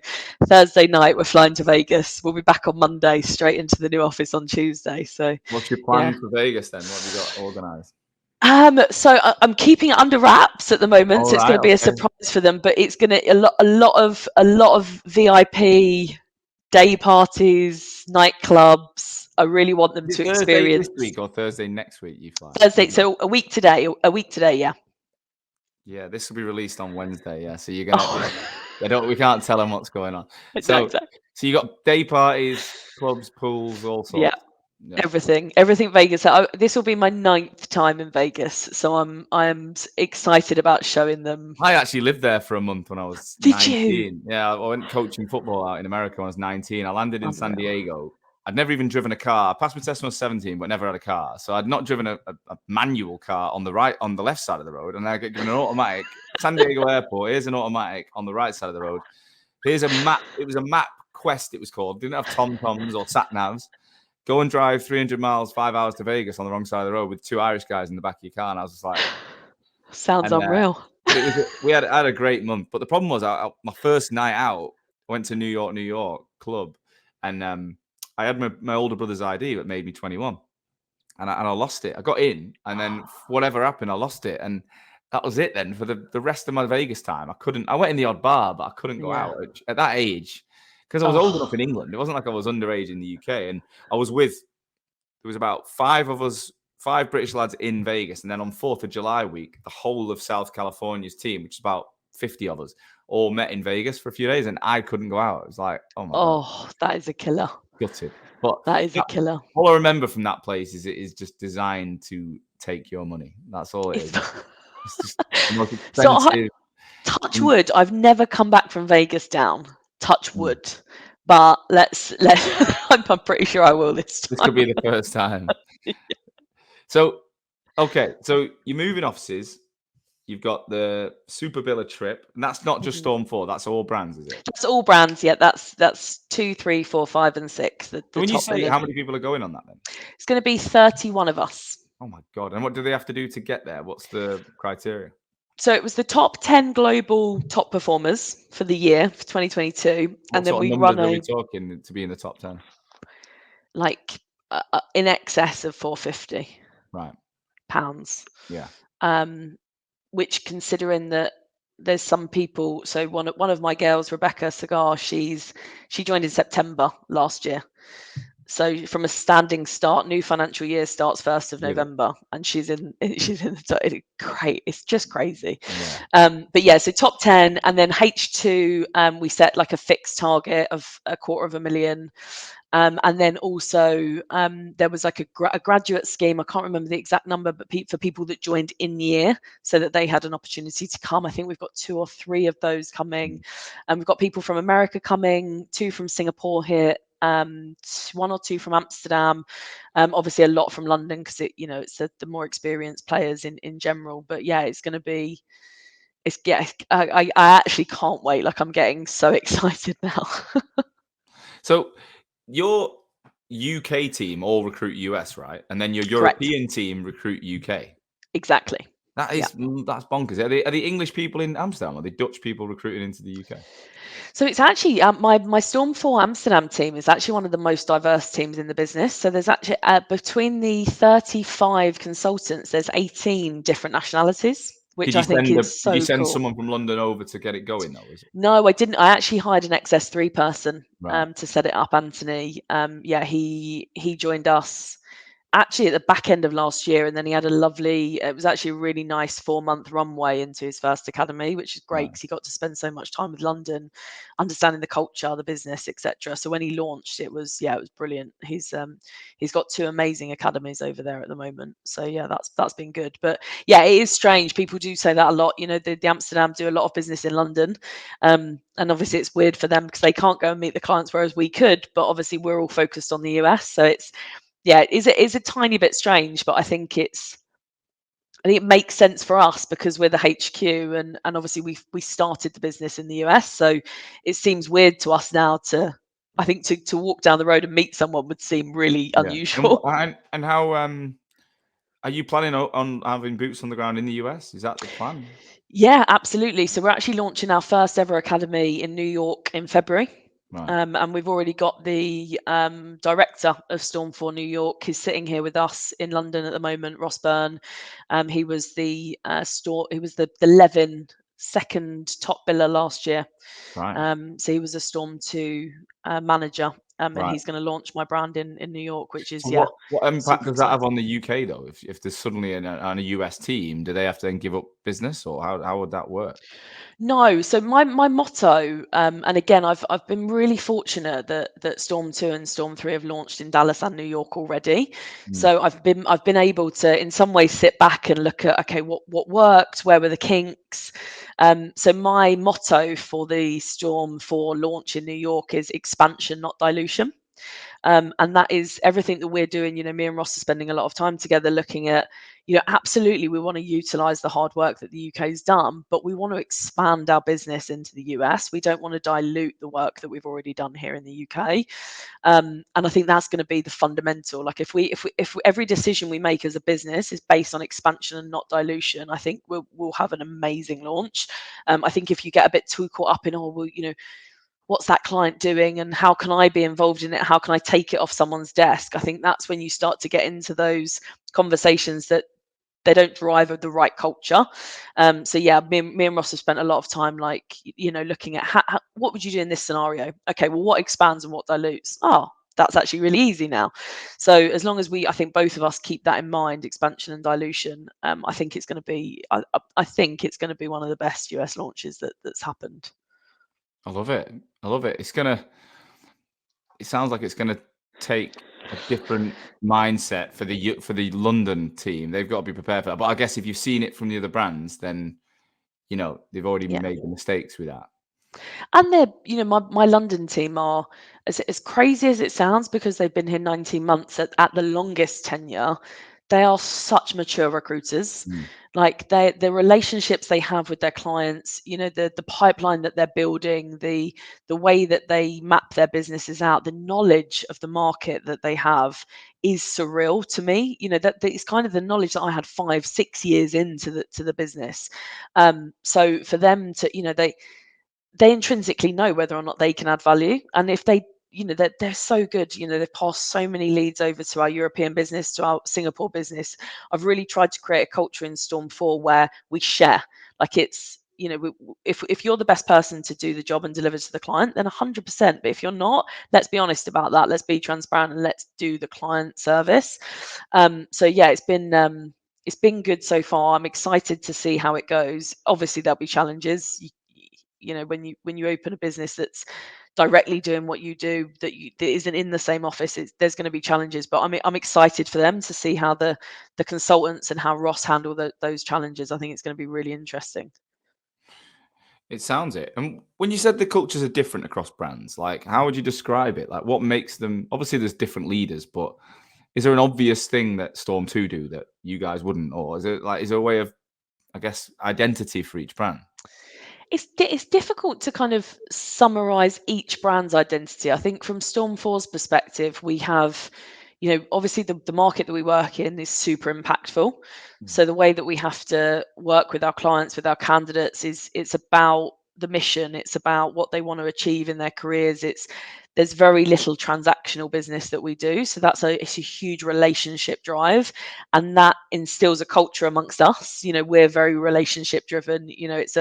Thursday night we're flying to Vegas. We'll be back on Monday, straight into the new office on Tuesday. So What's your yeah. plan for Vegas then? What have you got organised? So I'm keeping it under wraps at the moment. All So it's right. going to be a Okay. surprise for them, but it's going to a lot of VIP day parties, nightclubs. I really want them Is to it Thursday this experience week or Thursday next week you fly? Thursday. So a week today. A week today. Yeah. Yeah, this will be released on Wednesday. Yeah, so you're gonna. Oh, We can't tell them what's going on. So, exactly. so you got day parties, clubs, pools, all Yeah. sorts. Yeah. Everything Vegas. This will be my 9th time in Vegas, so I'm excited about showing them. I actually lived there for a month when I was Did you? 19. Yeah, I went coaching football out in America when I was 19. I landed in San Unreal. Diego. I'd never even driven a car. I passed my test when I was 17, but never had a car. So I'd not driven a manual car on the left side of the road, and I get given an automatic. San Diego Airport. Here's an automatic on the right side of the road. Here's a map. It was a map quest. It was called. Didn't have tom toms or sat navs. Go and drive 300 miles, 5 hours to Vegas on the wrong side of the road with 2 Irish guys in the back of your car. And I was just like, Sounds and unreal. but I had a great month. But the problem was, my first night out, I went to New York club, and I had my older brother's ID that made me 21, and I lost it. I got in, and then whatever happened, I lost it, and that was it. Then for the rest of my Vegas time, I couldn't. I went in the odd bar, but I couldn't go Yeah. out at that age because I was old enough in England. It wasn't like I was underage in the UK, and I was with. There was about 5 of us, 5 British lads in Vegas, and then on 4th of July week, the whole of South California's team, which is about 50 of us, all met in Vegas for a few days, and I couldn't go out. It was like, oh my God, Oh, that is a killer. gutted. But That is a killer. all I remember from that place is it is just designed to take your money. That's all it is. It's just the most So expensive. touch wood, I've never come back from Vegas down. Touch Mm. wood. But let's I'm pretty sure I will this time. This could be the first time. So, okay, so you're moving offices. You've got the Super Billa trip, and that's not just Storm 4. That's all brands, is it? That's all brands. Yeah, that's 2, 3, 4, 5, and 6. The So when you top say villas. how many people are going on that then? It's going to be 31 of us. Oh my God. And what do they have to do to get there? What's the criteria? So it was the top 10 global top performers for the year for 2022, What and then sort of we numbers run are we talking to be in the top 10? like in excess of 450 Right. pounds. Yeah. Which, considering that there's some people, so one of my girls, Rebecca Cigar, she joined in September last year. So from a standing start, new financial year starts 1st of November, and she's in the great. It's just crazy. Yeah. But yeah, so top 10, and then H2, we set like a fixed target of 250,000. And then also there was like a graduate scheme. I can't remember the exact number, but for people that joined in year, so that they had an opportunity to come. I think we've got 2 or 3 of those coming, and we've got people from America coming, 2 from Singapore here, 1 or 2 from Amsterdam, obviously a lot from London because it's the more experienced players in general. But yeah, it's going to be. I actually can't wait. Like, I'm getting so excited now. So your UK team all recruit US, right? And then your Correct. European team recruit UK. Exactly. That's bonkers. Are the English people in Amsterdam? Or are the Dutch people recruiting into the UK? So it's actually my Storm 4 Amsterdam team is actually one of the most diverse teams in the business. So there's actually between the 35 consultants, there's 18 different nationalities, which I think is so Did you send cool. someone from London over to get it going though? Is it? No, I didn't. I actually hired an XS3 person Right. to set it up, Anthony. Yeah, he joined us actually at the back end of last year, and then he had it was actually a really nice 4-month runway into his first academy, which is great because he got to spend so much time with London, understanding the culture, the business, etc. So when he launched, it was brilliant. He's got 2 amazing academies over there at the moment. So yeah, that's been good. But yeah, it is strange. People do say that a lot. The Amsterdam do a lot of business in London, and obviously it's weird for them because they can't go and meet the clients, whereas we could. But obviously we're all focused on the US, so it's. Yeah, it is a tiny bit strange, but I think it makes sense for us because we're the HQ, and obviously we started the business in the US, so it seems weird to us now I think to walk down the road and meet someone would seem really unusual. And how are you planning on having boots on the ground in the US? Is that the plan? Yeah, absolutely. So we're actually launching our first ever academy in New York in February. Right. And we've already got the director of Storm 4 New York who's sitting here with us in London at the moment, Ross Byrne. He was the Levin second top biller last year. Right. So he was a Storm 2 manager. And Right. he's going to launch my brand in New York, which is So what impact super does that have exciting. on the UK though? If there's suddenly on a US team, do they have to then give up business, or how would that work? No, so my motto, and again, I've been really fortunate that Storm 2 and Storm 3 have launched in Dallas and New York already. So I've been able to, in some ways, sit back and look at, okay, what worked, where were the kinks. So my motto for the Storm 4 launch in New York is expansion, not dilution. And that is everything that we're doing. Me and Ross are spending a lot of time together looking at, absolutely we want to utilize the hard work that the UK's done, but we want to expand our business into the US. We don't want to dilute the work that we've already done here in the UK. And I think that's going to be the fundamental. Like if every decision we make as a business is based on expansion and not dilution, I think we'll have an amazing launch. I think if you get a bit too caught up in, what's that client doing and how can I be involved in it? How can I take it off someone's desk? I think that's when you start to get into those conversations that they don't drive the right culture. So yeah, me and Ross have spent a lot of time looking at what would you do in this scenario? Okay, well, what expands and what dilutes? Oh, that's actually really easy now. So as long as I think both of us keep that in mind, expansion and dilution, I think it's going to be, I think it's going to be one of the best US launches that's happened. I love it. I love it. It sounds like it's gonna take a different mindset for the London team. They've got to be prepared for that. But I guess if you've seen it from the other brands, then they've already Yeah. made the mistakes with that. And they're, my London team are, as crazy as it sounds, because they've been here 19 months at the longest tenure, they are such mature recruiters. Mm. Like the relationships they have with their clients, the pipeline that they're building, the way that they map their businesses out, the knowledge of the market that they have is surreal to me. That it's kind of the knowledge that I had 5-6 years into the business. So for them to, they intrinsically know whether or not they can add value. And if they, they're so good, they've passed so many leads over to our European business, to our Singapore business. I've really tried to create a culture in Storm 4 where we share. Like it's, if you're the best person to do the job and deliver to the client, then 100%. But if you're not, let's be honest about that. Let's be transparent and let's do the client service. So yeah, it's been good so far. I'm excited to see how it goes. Obviously, there'll be challenges. When you open a business that's directly doing what you do, that isn't in the same office, there's going to be challenges. But I'm excited for them to see how the consultants and how Ross handle those challenges. I think it's going to be really interesting. It sounds it. And when you said the cultures are different across brands, like how would you describe it? Like what makes them? Obviously, there's different leaders, but is there an obvious thing that Storm 2 do that you guys wouldn't, or is there a way of, I guess, identity for each brand? It's difficult to kind of summarize each brand's identity. I think from Storm 4's perspective, we have, obviously the market that we work in is super impactful. Mm. So the way that we have to work with our clients, with our candidates, it's about the mission. It's about what they want to achieve in their careers. There's very little transactional business that we do. So it's a huge relationship drive, and that instills a culture amongst us. We're very relationship driven. It's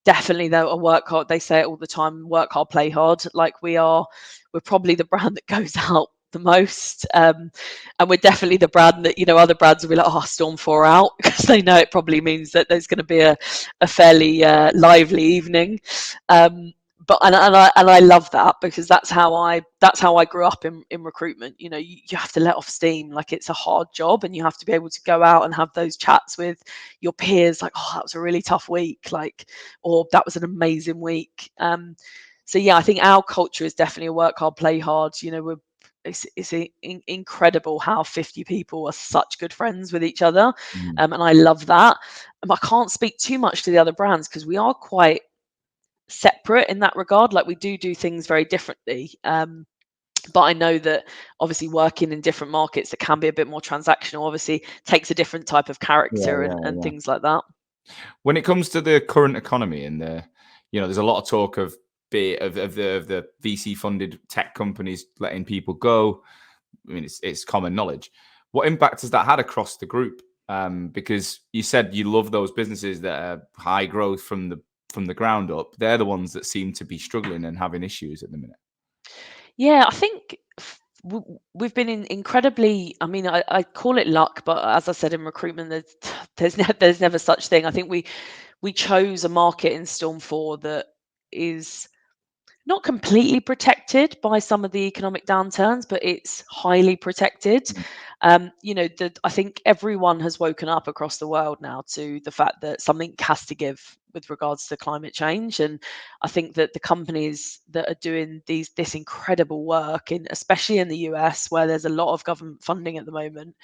definitely though a work hard, they say it all the time, work hard, play hard. Like we're probably the brand that goes out the most, and we're definitely the brand that other brands will be like, oh, Storm 4 out, because they know it probably means that there's going to be a fairly lively evening. But I love that, because that's how I grew up in recruitment. You have to let off steam. Like it's a hard job, and you have to be able to go out and have those chats with your peers, like, oh, that was a really tough week, like, or that was an amazing week. So yeah, I think our culture is definitely a work hard, play hard. It's incredible how 50 people are such good friends with each other, Mm. and I love that. I can't speak too much to the other brands because we are quite separate in that regard. Like we do things very differently. But I know that obviously working in different markets that can be a bit more transactional obviously takes a different type of Yeah, character yeah, and yeah. things like that. When it comes to the current economy and there's a lot of talk of the VC funded tech companies letting people go. I mean, it's common knowledge. What impact has that had across the group? Because you said you love those businesses that are high growth from the ground up. They're the ones that seem to be struggling and having issues at the minute. Yeah, I think we've been incredibly. I mean, I call it luck, but as I said, in recruitment, there's never such thing. I think we chose a market in Storm 4 that is not completely protected by some of the economic downturns, but it's highly protected. Mm. I think everyone has woken up across the world now to the fact that something has to give with regards to climate change. And I think that the companies that are doing this incredible work, especially in the US, where there's a lot of government funding at the moment,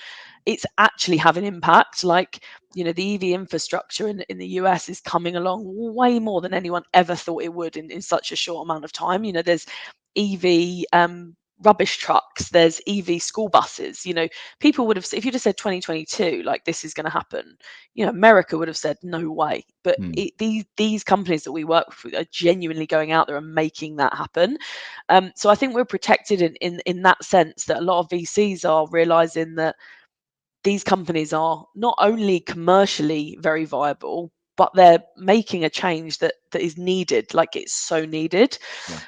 it's actually having impact. Like, the EV infrastructure in the US is coming along way more than anyone ever thought it would in such a short amount of time. There's EV rubbish trucks, there's EV school buses. People would have, if you'd have said 2022, like this is going to happen, America would have said no way. But Mm. these companies that we work with are genuinely going out there and making that happen. So I think we're protected in that sense, that a lot of VCs are realizing that these companies are not only commercially very viable, but they're making a change that is needed, like it's so needed. Yeah.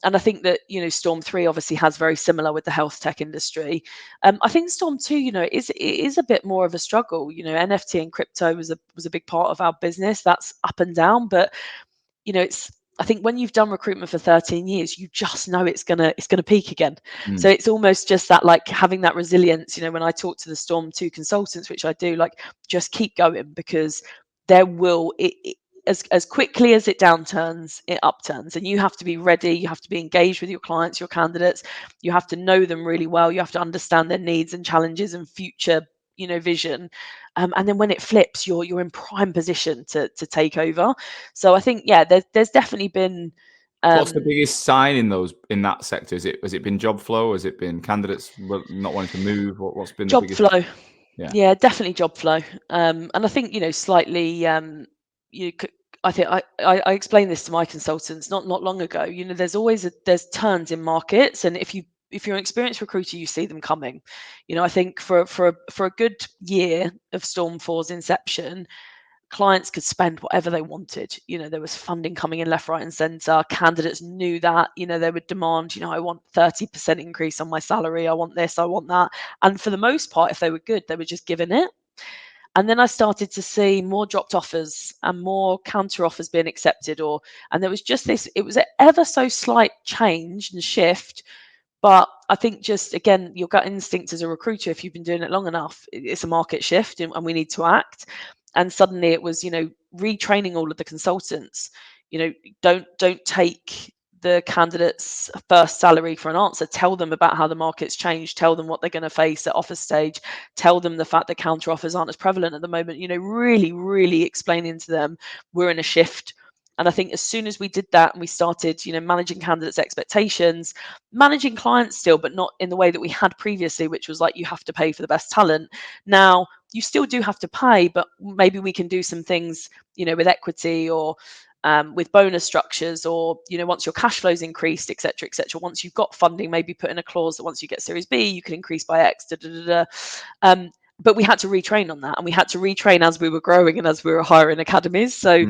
And I think that, Storm 3 obviously has very similar with the health tech industry. I think Storm 2, it is a bit more of a struggle. NFT and crypto was a big part of our business. That's up and down, but I think when you've done recruitment for 13 years, you just know it's gonna peak again. So Mm. it's almost just that, like, having that resilience. When I talk to the Storm 2 consultants, which I do, like, just keep going, because there will it as quickly as it downturns, it upturns, and you have to be ready. You have to be engaged with your clients, your candidates. You have to know them really well. You have to understand their needs and challenges and future, vision. And then when it flips, you're in prime position to take over. So I think, yeah, there's definitely been What's the um, biggest sign in that sector? Has it been job flow? Has it been candidates not wanting to move? What's been the job biggest? flow. Yeah. Yeah, definitely job flow. And I think, slightly, you c I think I explained this to my consultants not long ago. There's turns in markets, and if you're an experienced recruiter, you see them coming. I think for a good year of Storm 4's inception, clients could spend whatever they wanted. There was funding coming in left, right, and centre. Candidates knew that. They would demand, I want 30% increase on my salary. I want this, I want that. And for the most part, if they were good, they were just given it. And then I started to see more dropped offers and more counter offers being accepted, and there was just this, it was an ever so slight change and shift. But I think, just again, your gut instinct as a recruiter, if you've been doing it long enough, it's a market shift, and we need to act. And suddenly it was, retraining all of the consultants. Don't take the candidate's first salary for an answer. Tell them about how the market's changed. Tell them what they're going to face at offer stage. Tell them the fact that counter offers aren't as prevalent at the moment. Really, really explaining to them we're in a shift. And I think as soon as we did that, and we started, managing candidates' expectations, managing clients still, but not in the way that we had previously, which was like, you have to pay for the best talent. Now you still do have to pay, but maybe we can do some things, with equity, or with bonus structures, or once your cash flow's increased, etc., etc. Once you've got funding, maybe put in a clause that once you get Series B, you can increase by X. Da, da, da, da. But we had to retrain on that, and we had to retrain as we were growing and as we were hiring academies. So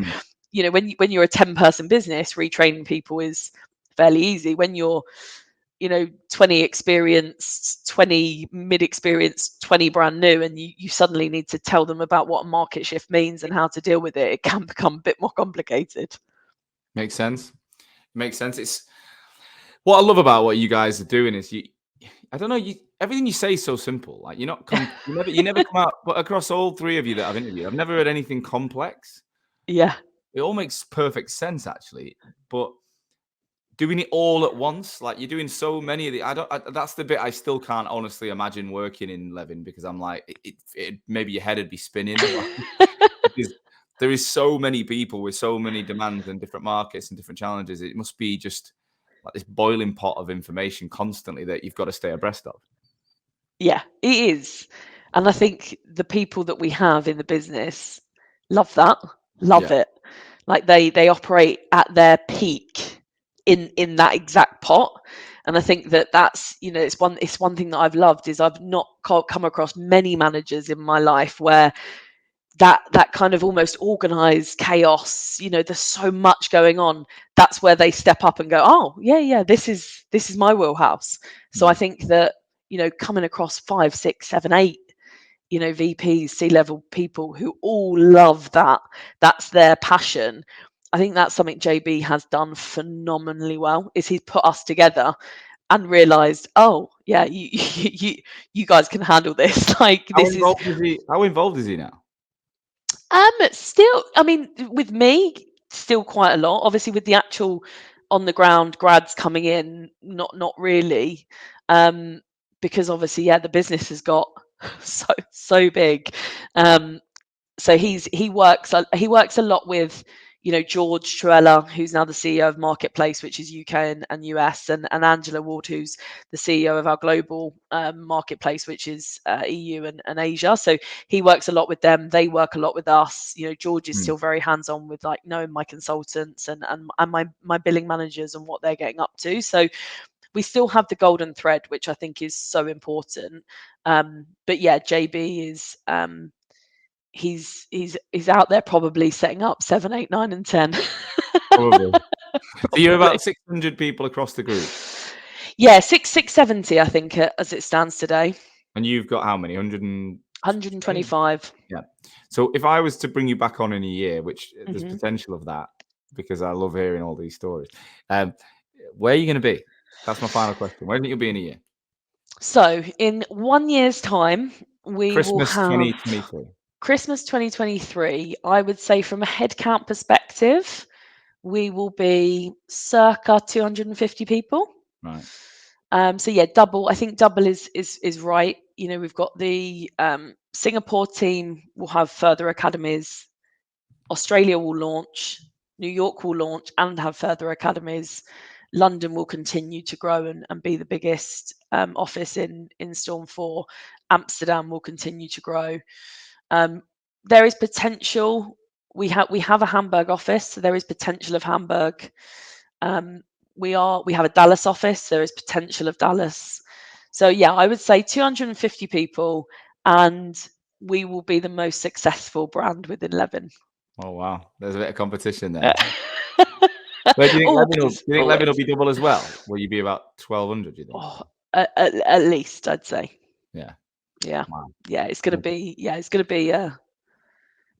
Mm. when you're a 10-person business, retraining people is fairly easy. When you're 20 experienced, 20 mid-experienced, 20 brand new, and you suddenly need to tell them about what a market shift means and how to deal with it, it can become a bit more complicated. Makes sense. Makes sense. It's what I love about what you guys are doing is I don't know, everything you say is so simple. Like, you never come out, but across all three of you that I've interviewed, I've never heard anything complex. Yeah. It all makes perfect sense, actually. But doing it all at once, like, you're doing so many of the, that's the bit I still can't honestly imagine working in Levin, because I'm like, maybe your head would be spinning. Because there is so many people with so many demands and different markets and different challenges. It must be just like this boiling pot of information constantly that you've got to stay abreast of. Yeah, it is. And I think the people that we have in the business love that, love Yeah. it. Like, they operate at their peak in that exact pot. And I think that's, it's one thing that I've loved, is I've not come across many managers in my life where that kind of almost organized chaos, there's so much going on. That's where they step up and go, oh yeah, this is my wheelhouse. So I Mm. think that, coming across 5, 6, 7, 8, VPs, C-level people who all love that's their passion. I think that's something JB has done phenomenally well, is he's put us together and realized, oh yeah, you guys can handle this. Like, How this is involved is he? How involved is he now? Still, I mean, with me, still quite a lot. Obviously, with the actual on the ground grads coming in, not really, um, because obviously, yeah, the business has got so big. Um, so he works a lot with, George Truella, who's now the CEO of Marketplace, which is UK and US, and Angela Ward, who's the CEO of our global marketplace, which is EU and Asia. So he works a lot with them. They work a lot with us. George is Mm. still very hands-on with, like, knowing my consultants and my billing managers and what they're getting up to. So we still have the golden thread, which I think is so important. But yeah, JB is he's out there probably setting up 7, 8, 9, and 10. Probably. So you're Probably. about 600 people across the group, Yeah, 660, I think, as it stands today. and you've got how many? 125. Yeah. So if I was to bring you back on in a year, which there's Mhm. potential of that, because I love hearing all these stories, where are you going to be? That's my final question. Where do you think you'll be in a year? So in 1 year's time, we will Christmas have 2023. Christmas 2023. I would say from a headcount perspective, we will be circa 250 people. Right. So yeah, double. I think double is right. You know, we've got the Singapore team will have further academies. Australia will launch. New York will launch and have further academies. London will continue to grow and be the biggest office in Storm 4. Amsterdam will continue to grow. There is potential. We have a Hamburg office, so there is potential of Hamburg. We have a Dallas office. There is potential of Dallas. So yeah, I would say 250 people, and we will be the most successful brand within Leven. Oh wow, there's a bit of competition there. Yeah. Where do you think Levin will? Do Always, you think Levin will always. be double as well? Will you be about 1,200? Do you think? Oh, at least I'd say. Yeah. Yeah, Wow. yeah. It's gonna Okay. be. Yeah, it's gonna be.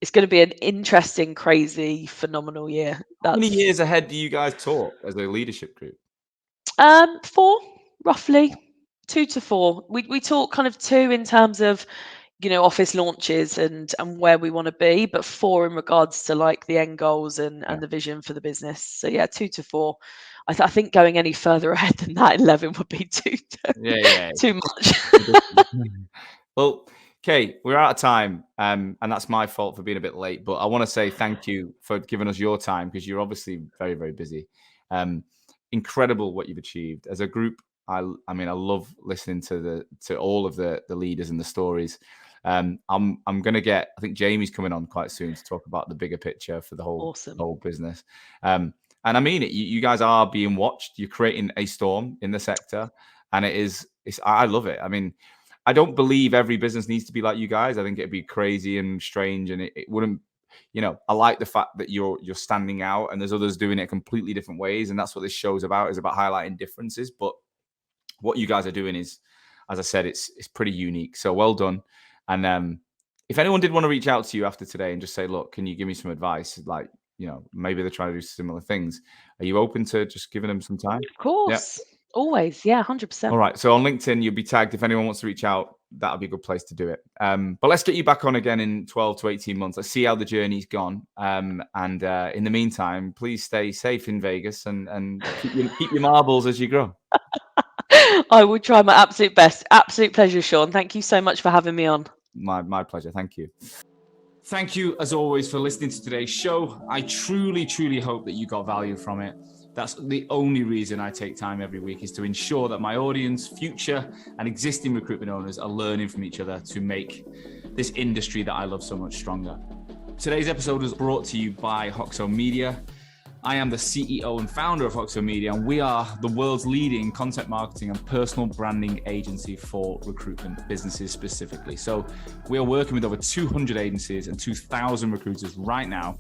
It's gonna be an interesting, crazy, phenomenal year. How many That's years ahead do you guys talk as a leadership group? 4 roughly, 2 to 4. We talk kind of 2 in terms of office launches and where we want to be, but 4 in regards to like the end goals and Yeah. the vision for the business. So yeah, 2 to 4. I think going any further ahead than that in Levin would be Yeah. too much. Well, Kay, we're out of time, and that's my fault for being a bit late. But I want to say thank you for giving us your time because you're obviously very, very busy. Incredible what you've achieved as a group. I mean, I love listening to all of the leaders and the stories. I'm gonna get. I think Jamie's coming on quite soon to talk about the bigger picture for the Awesome. whole business. And I mean it. You guys are being watched. You're creating a storm in the sector, and I love it. I mean, I don't believe every business needs to be like you guys. I think it'd be crazy and strange, and it wouldn't. I like the fact that you're standing out, and there's others doing it completely different ways, and that's what this show's about. Is about highlighting differences. But what you guys are doing is, as I said, it's pretty unique. So well done. And if anyone did want to reach out to you after today and just say, look, can you give me some advice? Like, maybe they're trying to do similar things. Are you open to just giving them some time? Of course. Always. Yeah, 100%. All right. So on LinkedIn, you'll be tagged. If anyone wants to reach out, that'll be a good place to do it. But let's get you back on again in 12 to 18 months. Let's see how the journey's gone. And in the meantime, please stay safe in Vegas and keep your marbles as you grow. I will try my absolute best. Absolute pleasure, Sean. Thank you so much for having me on. My pleasure. Thank you. Thank you, as always, for listening to today's show. I truly, truly hope that you got value from it. That's the only reason I take time every week, is to ensure that my audience, future and existing recruitment owners, are learning from each other to make this industry that I love so much stronger. Today's episode was brought to you by Hoxo Media. I am the CEO and founder of Hoxo Media, and we are the world's leading content marketing and personal branding agency for recruitment businesses specifically. So we are working with over 200 agencies and 2,000 recruiters right now,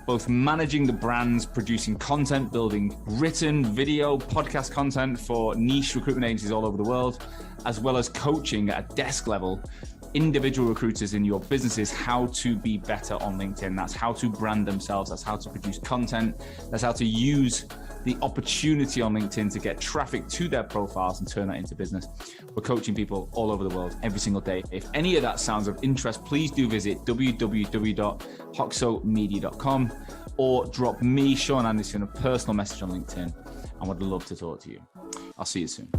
both managing the brands, producing content, building written, video, podcast content for niche recruitment agencies all over the world, as well as coaching at a desk level individual recruiters in your businesses how to be better on LinkedIn. That's how to brand themselves. That's how to produce content. That's how to use the opportunity on LinkedIn to get traffic to their profiles and turn that into business. We're coaching people all over the world every single day. If any of that sounds of interest, please do visit www.hoxomedia.com or drop me, Sean Anderson, a personal message on LinkedIn. I would love to talk to you. I'll see you soon.